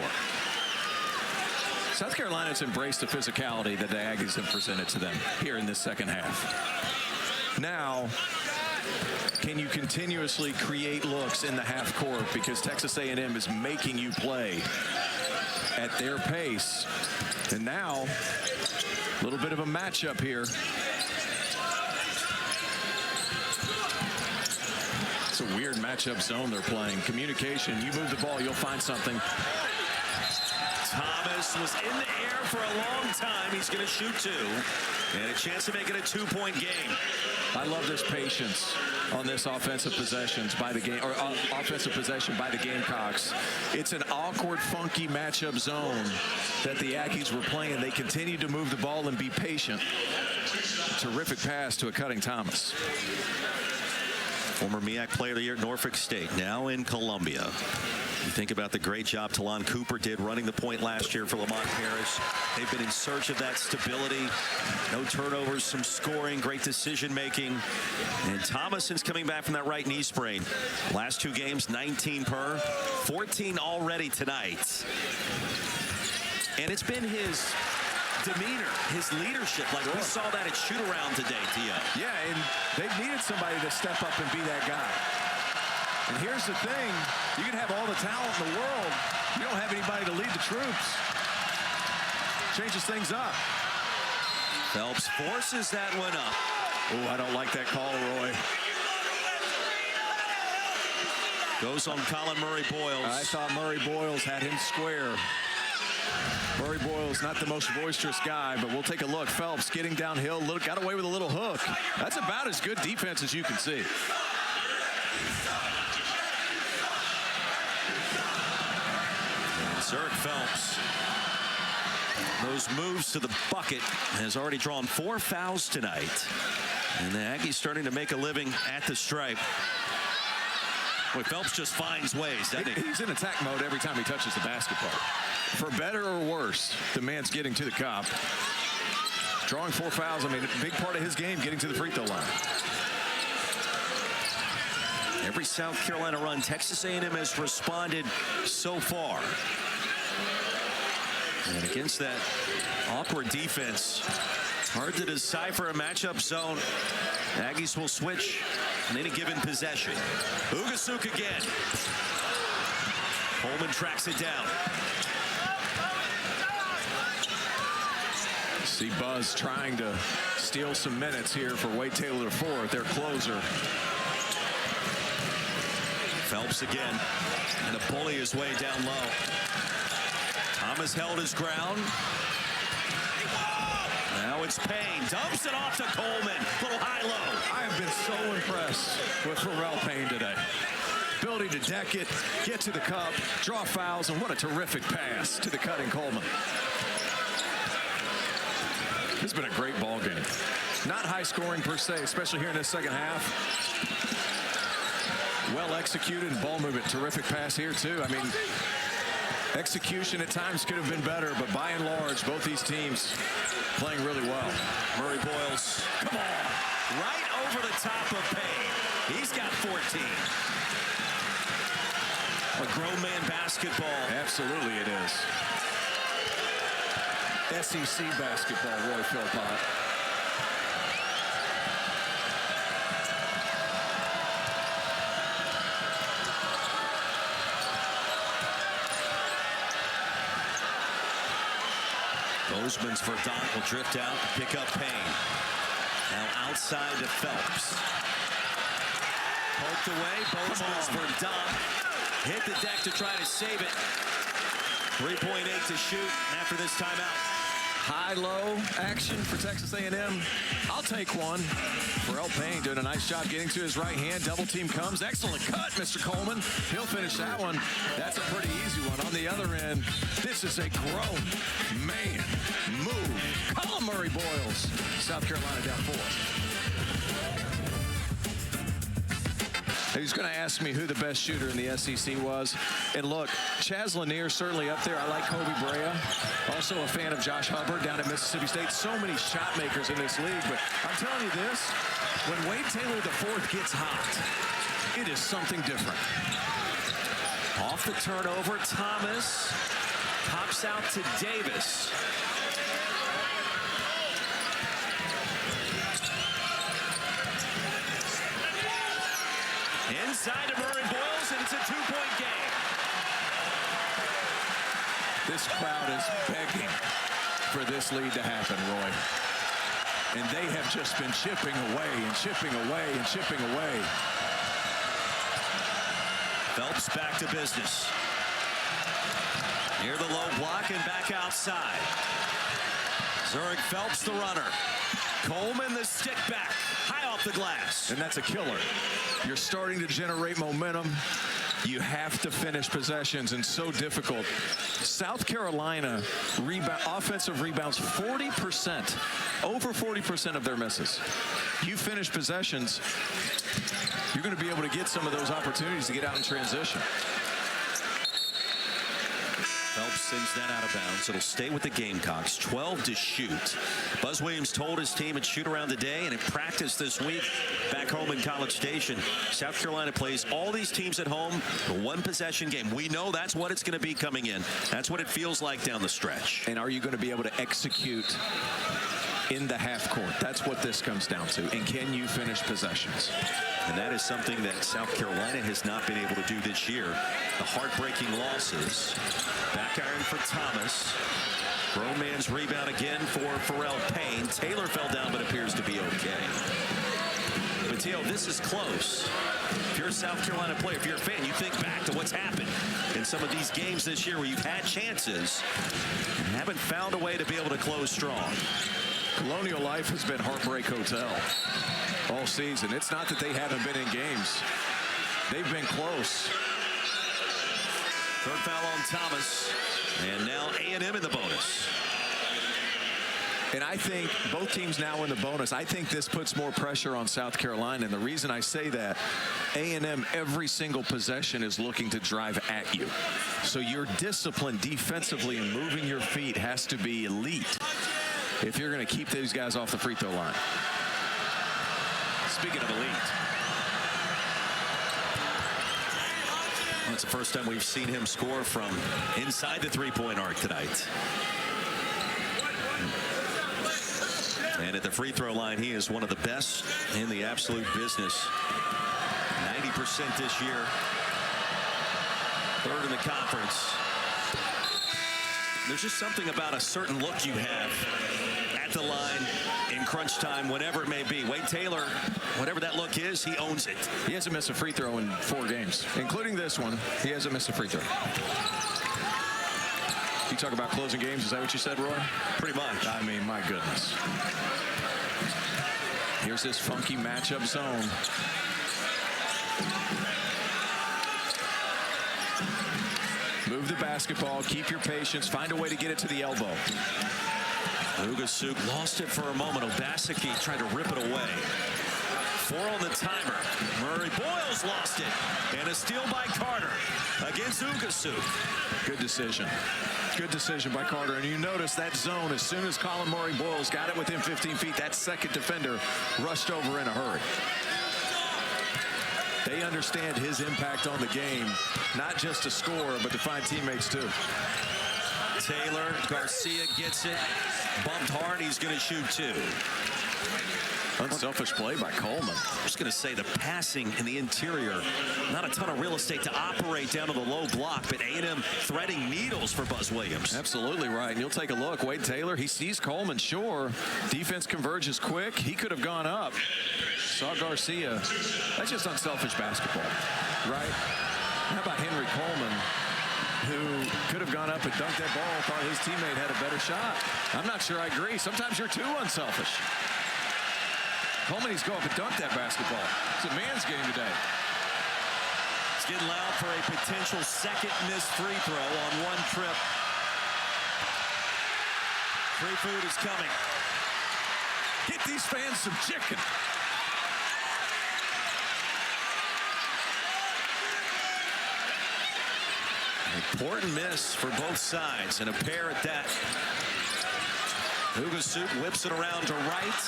South Carolina's embraced the physicality that the Aggies have presented to them here in this second half. Now, can you continuously create looks in the half court, because Texas A&M is making you play at their pace. And now, a little bit of a matchup here. It's a weird matchup zone they're playing. Communication, you move the ball, you'll find something. Thomas was in the air for a long time. He's going to shoot two. And a chance to make it a two-point game. I love this patience on this offensive possession by the Gamecocks. It's an awkward, funky matchup zone that the Aggies were playing. They continue to move the ball and be patient. Terrific pass to a cutting Thomas. Former MEAC Player of the Year at Norfolk State, now in Columbia. You think about the great job Talon Cooper did running the point last year for Lamont Paris. They've been in search of that stability. No turnovers, some scoring, great decision making. And Thomas, since coming back from that right knee sprain, last two games, 19 per, 14 already tonight. And it's been his demeanor, his leadership, like we saw that at shoot-around today, Tio. Yeah, and they've needed somebody to step up and be that guy. And here's the thing, you can have all the talent in the world, you don't have anybody to lead the troops. Changes things up. Phelps forces that one up. Oh, I don't like that call, Roy. Goes on Colin Murray-Boyles. I thought Murray-Boyles had him square. Murray-Boyles not the most boisterous guy, but we'll take a look. Phelps getting downhill, got away with a little hook. That's about as good defense as you can see. Zurich Phelps, those moves to the bucket, has already drawn 4 fouls tonight. And the Aggies starting to make a living at the stripe. Boy, Phelps just finds ways, doesn't he? He's in attack mode every time he touches the basketball. For better or worse, the man's getting to the cup. Drawing 4 fouls, I mean, a big part of his game, getting to the free throw line. Every South Carolina run, Texas A&M has responded so far. And against that awkward defense, hard to decipher a matchup zone. Aggies will switch on any given possession. Ugasuk again. Coleman tracks it down. See Buzz trying to steal some minutes here for Wade Taylor IV, their closer. Phelps again, and to bully his way down low. Thomas held his ground. Now it's Payne, dumps it off to Coleman. Little high-low. I have been so impressed with Pharrell Payne today. Ability to deck it, get to the cup, draw fouls, and what a terrific pass to the cutting Coleman. This has been a great ball game. Not high scoring per se, especially here in this second half. Well executed and ball movement. Terrific pass here too. I mean, execution at times could have been better, but by and large, both these teams playing really well. Murray-Boyles, come on, right over the top of Payne. He's got 14. A grown man basketball. Absolutely it is. SEC basketball, Roy Philpott. Bozeman's for Don will drift out, pick up Payne. Now outside to Phelps. Poked away, Bozeman's for Don. Hit the deck to try to save it. 3.8 to shoot after this timeout. High-low action for Texas A&M. I'll take one. Pharrell Payne doing a nice job getting to his right hand. Double team comes. Excellent cut, Mr. Coleman. He'll finish that one. That's a pretty easy one. On the other end, this is a grown man move. Colin Murray-Boyles. South Carolina down 4. He's going to ask me who the best shooter in the SEC was. And look, Chaz Lanier certainly up there. I like Kobe Brea. Also a fan of Josh Hubbard down at Mississippi State. So many shot makers in this league. But I'm telling you this, when Wade Taylor IV gets hot, it is something different. Off the turnover, Thomas pops out to Davis. inside to Murray Boyles, and it's a 2-point game. This crowd is begging for this lead to happen, Roy. And they have just been chipping away and chipping away and chipping away. Phelps back to business. Near the low block and back outside. Zurich Phelps the runner. Coleman the stick back. High off the glass. And that's a killer. You're starting to generate momentum. You have to finish possessions, and so difficult. South Carolina offensive rebounds 40%, over 40% of their misses. You finish possessions, you're going to be able to get some of those opportunities to get out in transition. Phelps sends that out of bounds. It'll stay with the Gamecocks. 12 to shoot. Buzz Williams told his team it'd shoot around the day, and in practice this week back home in College Station, South Carolina plays all these teams at home, a one-possession game. We know that's what it's going to be coming in. That's what it feels like down the stretch. And are you going to be able to execute in the half court? That's what this comes down to. And can you finish possessions? And that is something that South Carolina has not been able to do this year. The heartbreaking losses. Back iron for Thomas. Grown man's rebound again for Pharrell Payne. Taylor fell down but appears to be okay. But Theo, this is close. If you're a South Carolina player, if you're a fan, you think back to what's happened in some of these games this year where you've had chances and haven't found a way to be able to close strong. Colonial Life has been Heartbreak Hotel all season. It's not that they haven't been in games. They've been close. Third foul on Thomas. And now A&M in the bonus. And I think both teams now in the bonus, I think this puts more pressure on South Carolina. And the reason I say that, A&M every single possession is looking to drive at you. So your discipline defensively and moving your feet has to be elite if you're going to keep these guys off the free throw line. Speaking of elite, well, it's the first time we've seen him score from inside the three-point arc tonight. And at the free throw line, he is one of the best in the absolute business. 90% this year. Third in the conference. There's just something about a certain look you have at the line in crunch time, whatever it may be. Wade Taylor, whatever that look is, he owns it. He hasn't missed a free throw in 4 games, including this one. He hasn't missed a free throw. You talk about closing games, is that what you said, Roy? Pretty much. I mean, my goodness. Here's this funky matchup zone. Move the basketball, keep your patience, find a way to get it to the elbow. Ugasuk lost it for a moment. Obaseki tried to rip it away. 4 on the timer. Murray Boyles lost it. And a steal by Carter against Ugasuk. Good decision. Good decision by Carter. And you notice that zone, as soon as Colin Murray Boyles got it within 15 feet, that second defender rushed over in a hurry. They understand his impact on the game, not just to score, but to find teammates too. Taylor, Garcia gets it. Bumped hard, he's going to shoot 2. Unselfish play by Coleman. I'm just going to say the passing in the interior, not a ton of real estate to operate down to the low block, but A&M threading needles for Buzz Williams. Absolutely right. And you'll take a look. Wade Taylor, he sees Coleman, sure. Defense converges quick. He could have gone up. Saw Garcia. That's just unselfish basketball, right? How about Henry Coleman, who could have gone up and dunked that ball, thought his teammate had a better shot? I'm not sure I agree. Sometimes you're too unselfish. Coleman needs to go up and dunk that basketball. It's a man's game today. It's getting loud for a potential second missed free throw on one trip. Free food is coming. Get these fans some chicken. Important miss for both sides, and a pair at that. Ugasuk whips it around to right.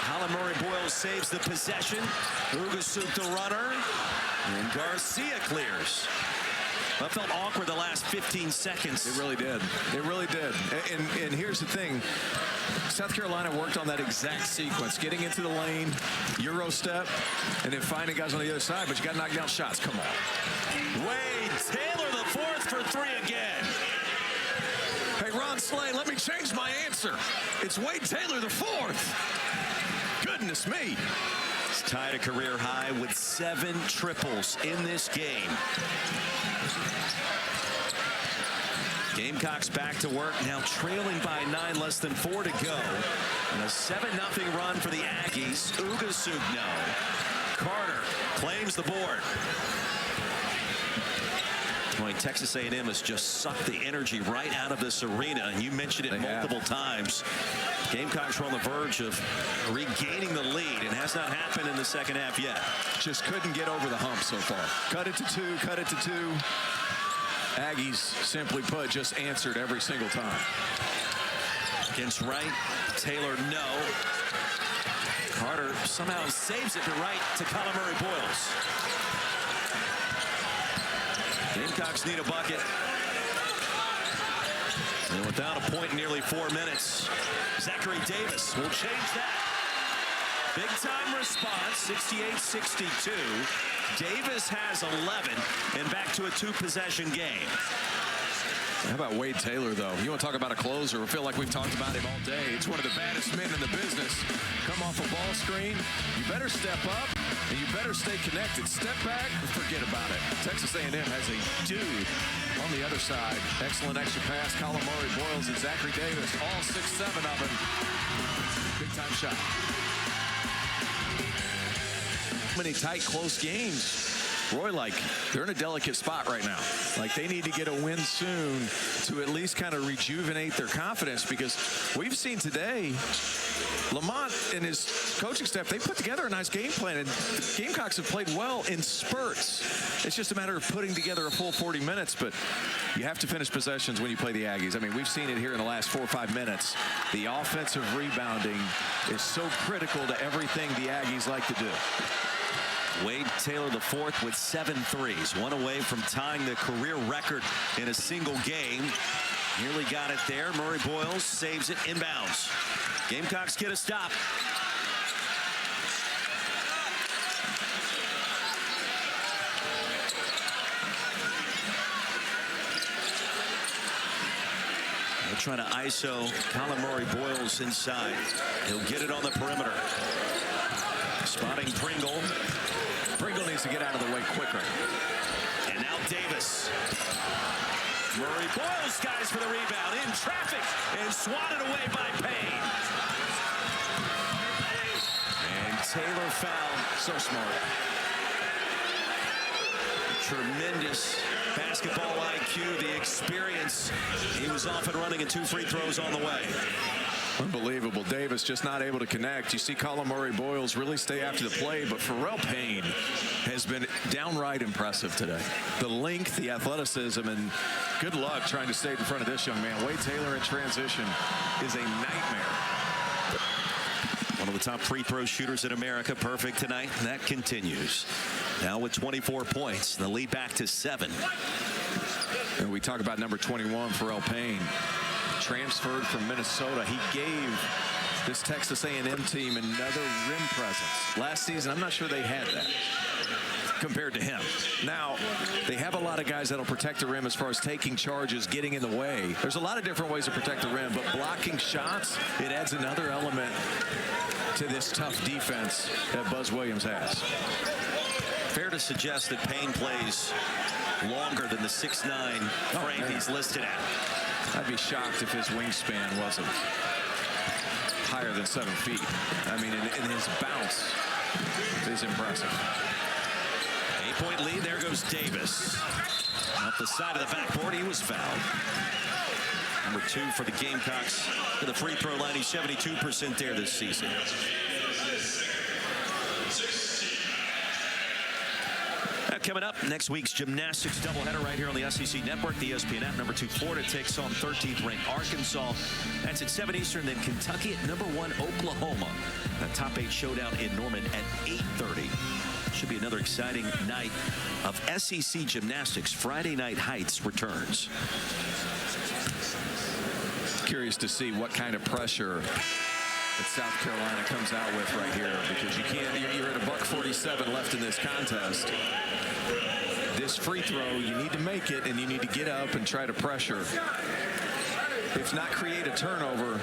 Colin Murray Boyles saves the possession. Ugasuk the runner, and Garcia clears. That felt awkward the last 15 seconds. It really did. It really did. And here's the thing. South Carolina worked on that exact sequence, getting into the lane, Euro step, and then finding guys on the other side, but you got to knock down shots. Come on. Wade Taylor the fourth for three again. Hey, Ron Slay, let me change my answer. It's Wade Taylor the fourth. Goodness me. He's tied a career high with 7 triples in this game. Gamecocks back to work, now trailing by 9, less than 4 to go. And a 7-0 run for the Aggies. Ugasugno. Carter claims the board. Boy, Texas A&M has just sucked the energy right out of this arena, and you mentioned it multiple times. Gamecocks are on the verge of regaining the lead. It has not happened in the second half yet. Just couldn't get over the hump so far. Cut it to 2, cut it to 2. Aggies, simply put, just answered every single time. Against Wright, Taylor, no. Carter somehow saves it to Wright to Colin Murray-Boyles. Gamecocks need a bucket. And without a point in nearly 4 minutes, Zachary Davis will change that. Big time response, 68-62. Davis has 11 and back to a 2-possession game. How about Wade Taylor, though? You want to talk about a closer? I feel like we've talked about him all day. It's one of the baddest men in the business. Come off a ball screen, you better step up, and you better stay connected. Step back, forget about it. Texas A&M has a dude on the other side. Excellent extra pass. Colin Murray-Boyles and Zachary Davis, all 6'7" of them. Big-time shot. Many tight, close games. Roy, they're in a delicate spot right now. They need to get a win soon to at least kind of rejuvenate their confidence, because we've seen today Lamont and his coaching staff, they put together a nice game plan, and the Gamecocks have played well in spurts. It's just a matter of putting together a full 40 minutes, but you have to finish possessions when you play the Aggies. I mean, we've seen it here in the last 4 or 5 minutes. The offensive rebounding is so critical to everything the Aggies like to do. Wade Taylor the fourth with 7 threes, 1 away from tying the career record in a single game. Nearly got it there. Murray-Boyles saves it inbounds. Gamecocks get a stop. They're trying to ISO Colin Murray-Boyles inside. He'll get it on the perimeter. Spotting Pringle. Pringle needs to get out of the way quicker. And now Davis. Murray-Boyles skies for the rebound. In traffic and swatted away by Payne. And Taylor foul. So smart. Tremendous basketball IQ, the experience. He was off and running and 2 free throws on the way. Unbelievable. Davis just not able to connect. You see Colin Murray-Boyles really stay after the play, but Pharrell Payne has been downright impressive today. The length, the athleticism, and good luck trying to stay in front of this young man. Wade Taylor in transition is a nightmare. One of the top free throw shooters in America. Perfect tonight. And that continues. Now with 24 points, the lead back to 7. And we talk about number 21, Pharrell Payne. Transferred from Minnesota. He gave this Texas A&M team another rim presence. Last season, I'm not sure they had that compared to him. Now, they have a lot of guys that'll protect the rim as far as taking charges, getting in the way. There's a lot of different ways to protect the rim, but blocking shots, it adds another element to this tough defense that Buzz Williams has. Fair to suggest that Payne plays longer than the 6'9" frame he's listed at. I'd be shocked if his wingspan wasn't higher than 7 feet. I mean, in his bounce is impressive. 8-point lead. There goes Davis. Off the side of the backboard, he was fouled. Number 2 for the Gamecocks to the free throw line. He's 72% there this season. Coming up, next week's gymnastics doubleheader right here on the SEC Network, the ESPN app. Number 2, Florida takes on 13th ranked Arkansas. That's at 7 Eastern. Then Kentucky at number 1, Oklahoma. The top 8 showdown in Norman at 8:30. Should be another exciting night of SEC gymnastics. Friday Night Heights returns. Curious to see what kind of pressure that South Carolina comes out with right here, because you can't, you're at a $1:47 left in this contest. This free throw, you need to make it, and you need to get up and try to pressure. If not create a turnover,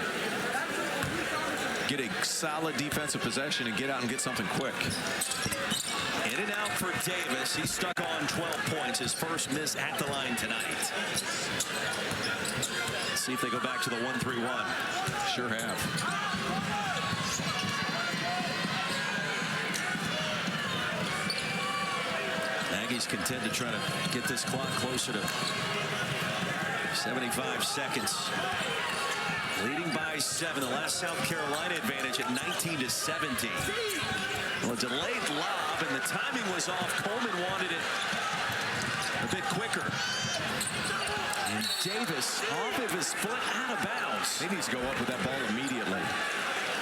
get a solid defensive possession and get out and get something quick. In and out for Davis. He's stuck on 12 points. His first miss at the line tonight. Let's see if they go back to the 1-3-1. Sure have. Aggies content to try to get this clock closer to 75 seconds. Leading by 7. The last South Carolina advantage at 19-17. Well, a delayed lob, and the timing was off. Coleman wanted it a bit quicker. And Davis off of his foot, out of bounds. He needs to go up with that ball immediately.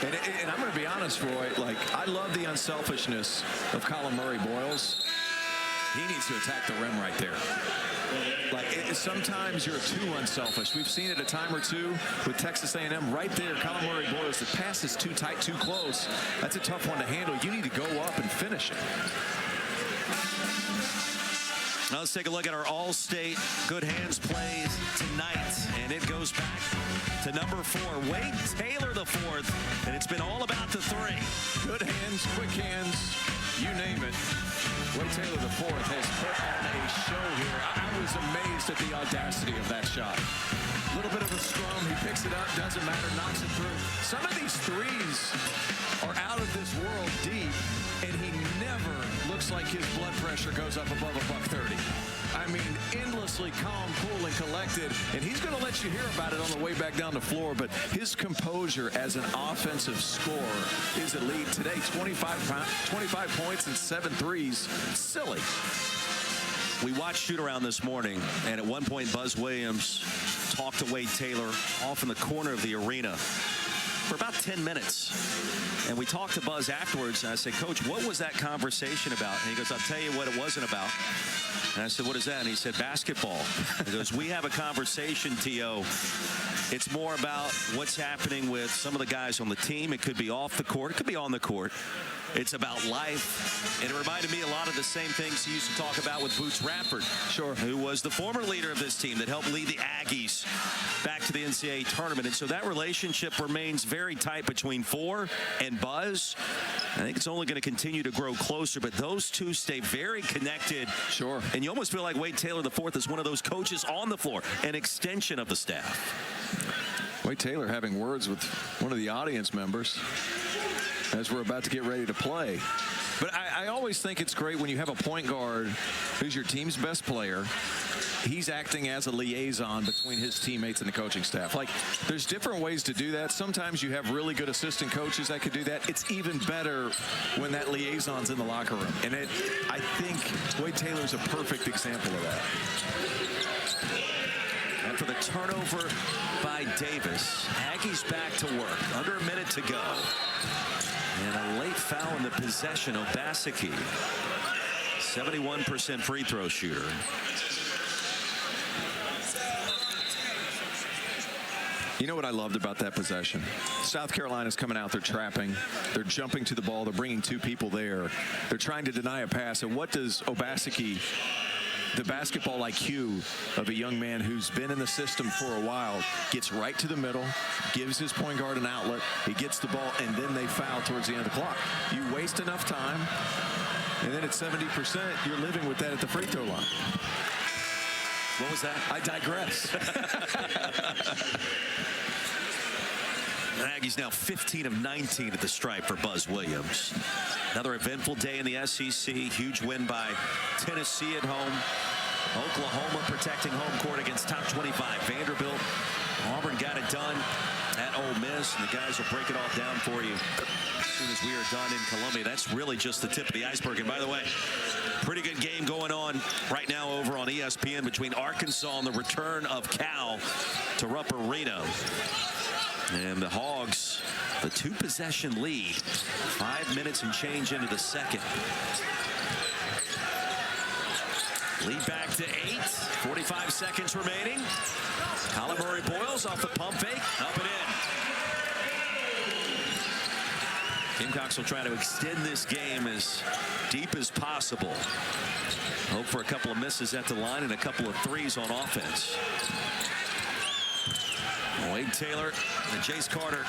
And I'm going to be honest, Roy, like, I love the unselfishness of Colin Murray-Boyles. He needs to attack the rim right there. Like, sometimes you're too unselfish. We've seen it a time or two with Texas A&M right there. Colin Murray-Boyles, the pass is too tight, too close. That's a tough one to handle. You need to go up and finish it. Now let's take a look at our all-state good hands play tonight. And it goes back to number 4, Wade Taylor the 4th. And it's been all about the 3. Good hands, quick hands, you name it. Wade Taylor the 4th has put on a show here. I was amazed at the audacity of that shot. A little bit of a scrum. He picks it up, doesn't matter, knocks it through. Some of these threes are out of this world deep, and he never looks like his blood pressure goes up above $130. I mean, endlessly calm, cool, and collected, and he's going to let you hear about it on the way back down the floor, but his composure as an offensive scorer is elite. Today, 25 points and 7 threes. Silly. We watched shoot-around this morning, and at one point, Buzz Williams talked to Wade Taylor off in the corner of the arena for about 10 minutes. And we talked to Buzz afterwards, and I said, Coach, what was that conversation about? And he goes, I'll tell you what it wasn't about. And I said, what is that? And he said, basketball. He goes, we have a conversation, T.O. It's more about what's happening with some of the guys on the team. It could be off the court. It could be on the court. It's about life. And it reminded me a lot of the same things he used to talk about with Boots Radford. Sure. Who was the former leader of this team that helped lead the Aggies back to the NCAA tournament. And so that relationship remains very tight between 4 and Buzz. I think it's only going to continue to grow closer, but those two stay very connected. Sure. And you almost feel like Wade Taylor IV is one of those coaches on the floor, an extension of the staff. Wade Taylor having words with one of the audience members as we're about to get ready to play. But I always think it's great when you have a point guard who's your team's best player. He's acting as a liaison between his teammates and the coaching staff. Like, there's different ways to do that. Sometimes you have really good assistant coaches that could do that. It's even better when that liaison's in the locker room. And I think Wade Taylor's a perfect example of that. And for the turnover by Davis, Aggies back to work. Under a minute to go. And a late foul in the possession. Obaseki, 71% free throw shooter. You know what I loved about that possession? South Carolina's coming out, they're trapping, they're jumping to the ball, they're bringing 2 people there. They're trying to deny a pass. And what does Obaseki, the basketball IQ of a young man who's been in the system for a while, gets right to the middle, gives his point guard an outlet, he gets the ball, and then they foul towards the end of the clock. You waste enough time, and then at 70%, you're living with that at the free throw line. What was that? I digress. The Aggies now 15 of 19 at the stripe for Buzz Williams. Another eventful day in the SEC. Huge win by Tennessee at home. Oklahoma protecting home court against top 25 Vanderbilt. Auburn got it done at Ole Miss, and the guys will break it all down for you as soon as we are done in Columbia. That's really just the tip of the iceberg. And by the way, pretty good game going on right now over on ESPN between Arkansas and the return of Cal to Rupp Arena. And the Hogs, the 2-possession lead, 5 minutes and change into the second. Lead back to 8. 45 seconds remaining. Colin Murray-Boyles off the pump fake. Up and in. Gamecocks will try to extend this game as deep as possible. Hope for a couple of misses at the line and a couple of threes on offense. Wade Taylor and Jace Carter.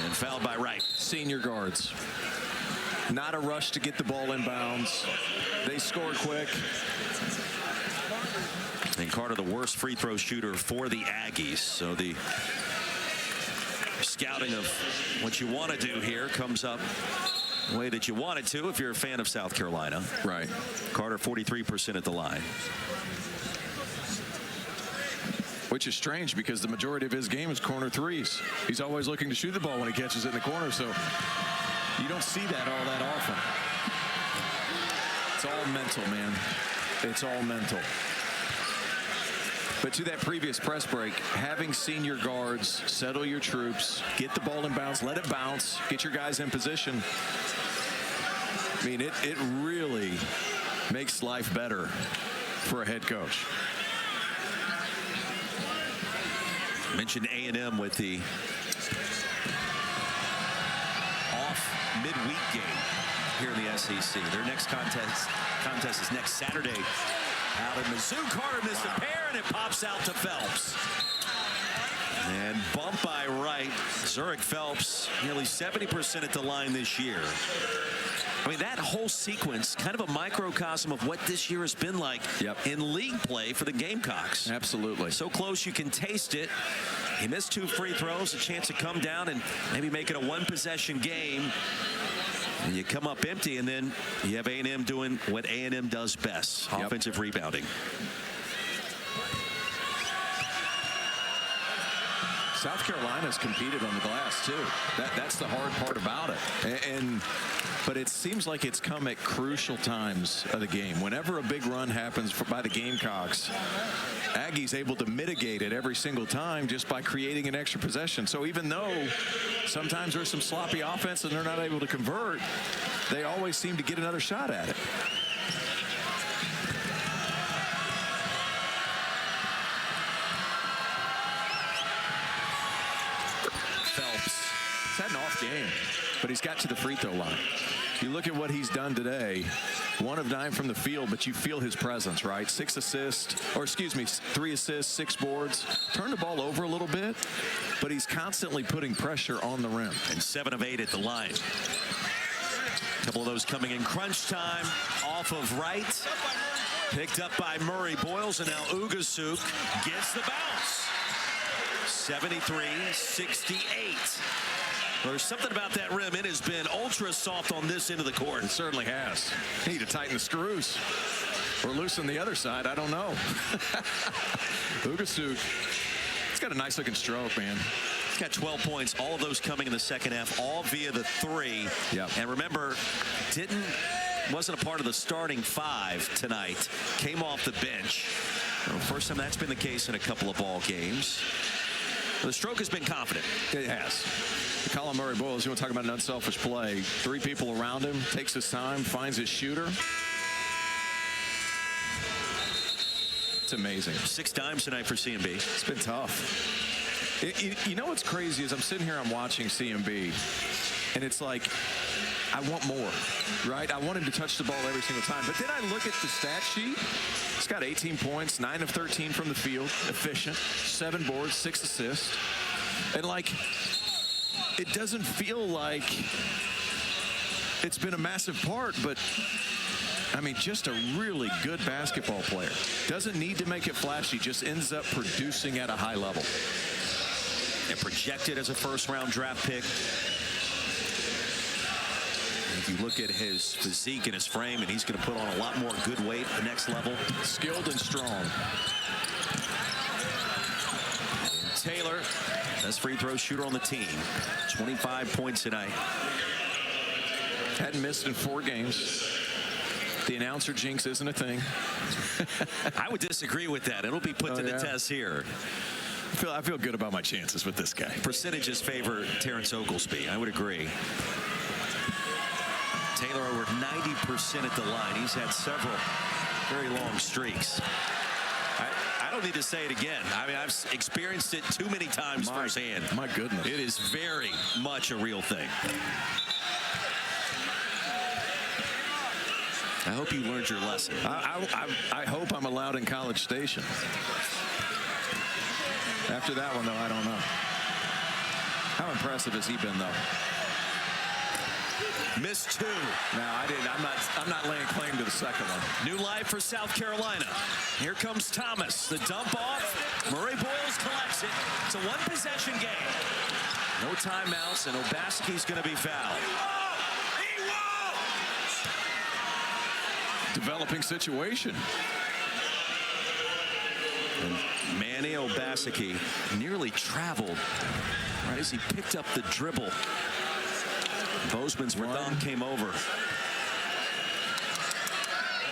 And fouled by Wright. Senior guards. Not a rush to get the ball in bounds. They score quick. And Carter, the worst free throw shooter for the Aggies. So the scouting of what you want to do here comes up the way that you want it to if you're a fan of South Carolina. Right. Carter 43% at the line. Which is strange because the majority of his game is corner threes. He's always looking to shoot the ball when he catches it in the corner, so you don't see that all that often. It's all mental, man. It's all mental. But to that previous press break, having senior guards settle your troops, get the ball in bounds, let it bounce, get your guys in position. I mean, it really makes life better for a head coach. Mentioned A&M with the off midweek game here in the SEC. Their next contest is next Saturday out in Mizzou. Carter missed a pair and it pops out to Phelps. And bump by Wright. Zurich Phelps nearly 70% at the line this year. I mean, that whole sequence, kind of a microcosm of what this year has been like in league play for the Gamecocks. Absolutely. So close you can taste it. He missed 2 free throws, a chance to come down and maybe make it a one-possession game. And you come up empty, and then you have A&M doing what A&M does best, offensive rebounding. South Carolina's competed on the glass, too. That's the hard part about it. But it seems like it's come at crucial times of the game. Whenever a big run happens by the Gamecocks, Aggies able to mitigate it every single time just by creating an extra possession. So even though sometimes there's some sloppy offense and they're not able to convert, they always seem to get another shot at it. Had an off game, but he's got to the free throw line. You look at what he's done today, 1 of 9 from the field, but you feel his presence, right? 3 assists, 6 boards. Turn the ball over a little bit, but he's constantly putting pressure on the rim. And 7 of 8 at the line. A couple of those coming in crunch time off of Wright. Picked up by Murray-Boyles, and now Ugasuk gets the bounce. 73-68. There's something about that rim. It has been ultra soft on this end of the court. It certainly has. You need to tighten the screws or loosen the other side. I don't know. Ugasuk, he's got a nice looking stroke, man. He's got 12 points. All of those coming in the second half, all via the 3. And remember, wasn't a part of the starting 5 tonight. Came off the bench. First time that's been the case in a couple of ball games. The stroke has been confident. It has. Colin Murray-Boyles, you want to talk about an unselfish play. 3 people around him, takes his time, finds his shooter. It's amazing. 6 times tonight for CMB. It's been tough. You know what's crazy is I'm sitting here, I'm watching CMB, and it's like, I want more, right? I want him to touch the ball every single time. But then I look at the stat sheet. He's got 18 points, 9 of 13 from the field, efficient, 7 boards, 6 assists. And, like, it doesn't feel like it's been a massive part, but, I mean, just a really good basketball player. Doesn't need to make it flashy, just ends up producing at a high level. And projected as a first-round draft pick. If you look at his physique and his frame, and he's going to put on a lot more good weight at the next level. Skilled and strong. And Taylor, best free throw shooter on the team. 25 points tonight. Hadn't missed in 4 games. The announcer jinx isn't a thing. I would disagree with that. It'll be put to the test here. I feel good about my chances with this guy. Percentages favor Terrence Oglesby. I would agree. Taylor over 90% at the line. He's had several very long streaks. I don't need to say it again. I mean, I've experienced it too many times firsthand. My goodness. It is very much a real thing. I hope you learned your lesson. I hope I'm allowed in College Station. After that one, though, I don't know. How impressive has he been, though? Missed two. No, I didn't. I'm not laying claim to the second one. New life for South Carolina. Here comes Thomas. The dump off. Murray Boyles collects it. It's a one-possession game. No timeouts, and Obaski's going to be fouled. Developing situation. And Manny Obaseki nearly traveled right as he picked up the dribble. Bozeman's rebound came over.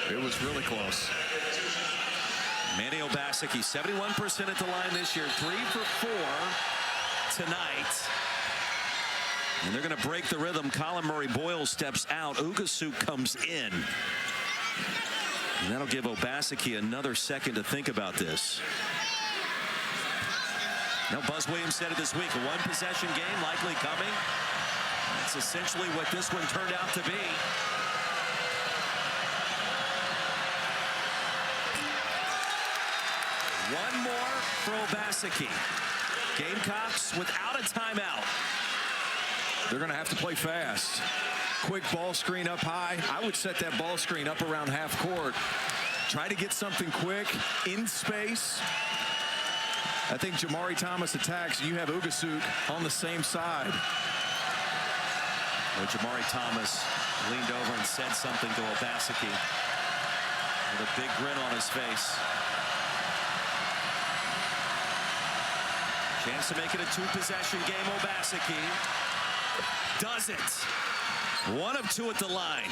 It was really close. Manny Obaseki, 71% at the line this year, 3 for 4 tonight. And they're going to break the rhythm. Colin Murray Boyles steps out. Ugasuk comes in. And that'll give Obaseki another second to think about this. Now, Buzz Williams said it this week, a one-possession game likely coming. That's essentially what this one turned out to be. One more for Obaseki. Gamecocks without a timeout. They're going to have to play fast. Quick ball screen up high. I would set that ball screen up around half court. Try to get something quick in space. I think Jamari Thomas attacks. You have Ugasuk on the same side. Well, Jamari Thomas leaned over and said something to Obaseki with a big grin on his face. Chance to make it a two-possession game. Obaseki does it. 1 of 2 at the line.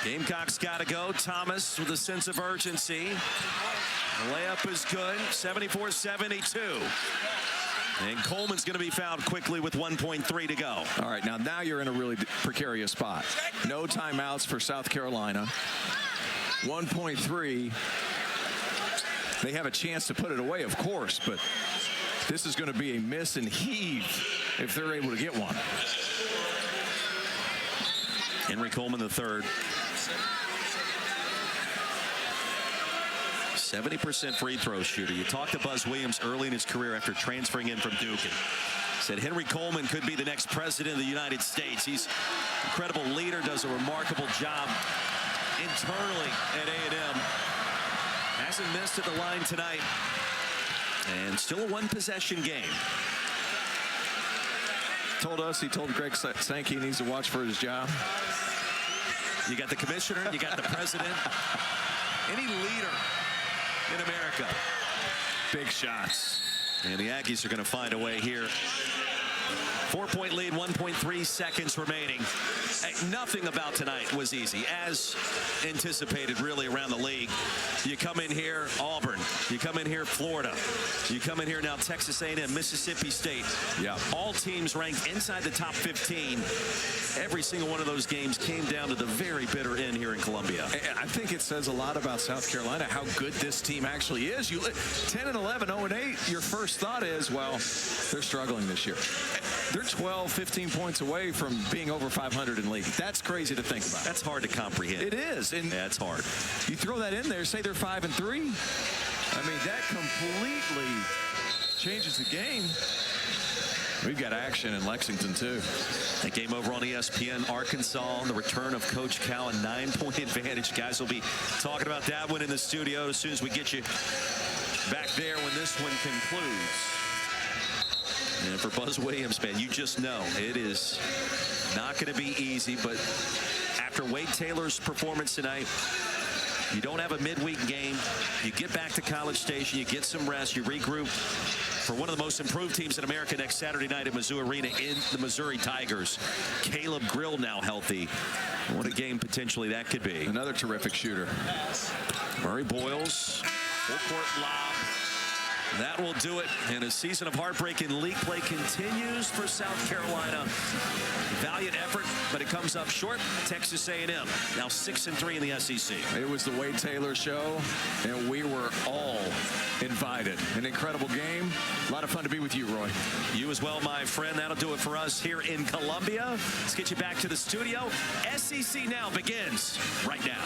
Gamecocks got to go. Thomas with a sense of urgency. The layup is good. 74-72. And Coleman's going to be fouled quickly with 1.3 to go. All right, now you're in a really precarious spot. No timeouts for South Carolina. 1.3. They have a chance to put it away, of course, but this is going to be a miss and heave if they're able to get one. Henry Coleman III. 70% free throw shooter. You talked to Buzz Williams early in his career after transferring in from Duke. And said Henry Coleman could be the next president of the United States. He's an incredible leader, does a remarkable job internally at A&M. Hasn't missed at the line tonight. And still a one-possession game. He told Greg Sankey he needs to watch for his job. You got the commissioner, you got the president. Any leader in America. Big shots. And the Aggies are going to find a way here. 4-point lead, 1.3 seconds remaining. Hey, nothing about tonight was easy, as anticipated really around the league. You come in here, Auburn. You come in here, Florida. You come in here now, Texas A&M, Mississippi State. Yeah. All teams ranked inside the top 15. Every single one of those games came down to the very bitter end here in Columbia. And I think it says a lot about South Carolina, how good this team actually is. 10-11, 0-8, your first thought is, well, they're struggling this year. They're 12, 15 points away from being over 500 in league. That's crazy to think about. That's hard to comprehend. It is. And yeah, it's hard. You throw that in there, say they're 5-3. I mean, that completely changes the game. We've got action in Lexington, too. That game over on ESPN, Arkansas, the return of Coach Cal, a 9-point advantage. Guys will be talking about that one in the studio as soon as we get you back there when this one concludes. And for Buzz Williams, man, you just know it is not going to be easy. But after Wade Taylor's performance tonight, you don't have a midweek game. You get back to College Station. You get some rest. You regroup for one of the most improved teams in America next Saturday night at Mizzou Arena in the Missouri Tigers. Caleb Grill now healthy. What a game potentially that could be. Another terrific shooter. Murray Boyles, full court lob. That will do it. And a season of heartbreak in league play continues for South Carolina. Valiant effort, but it comes up short. Texas A&M now 6-3 in the SEC. It was the Wade Taylor show, and we were all invited. An incredible game. A lot of fun to be with you, Roy. You as well, my friend. That'll do it for us here in Columbia. Let's get you back to the studio. SEC Now begins right now.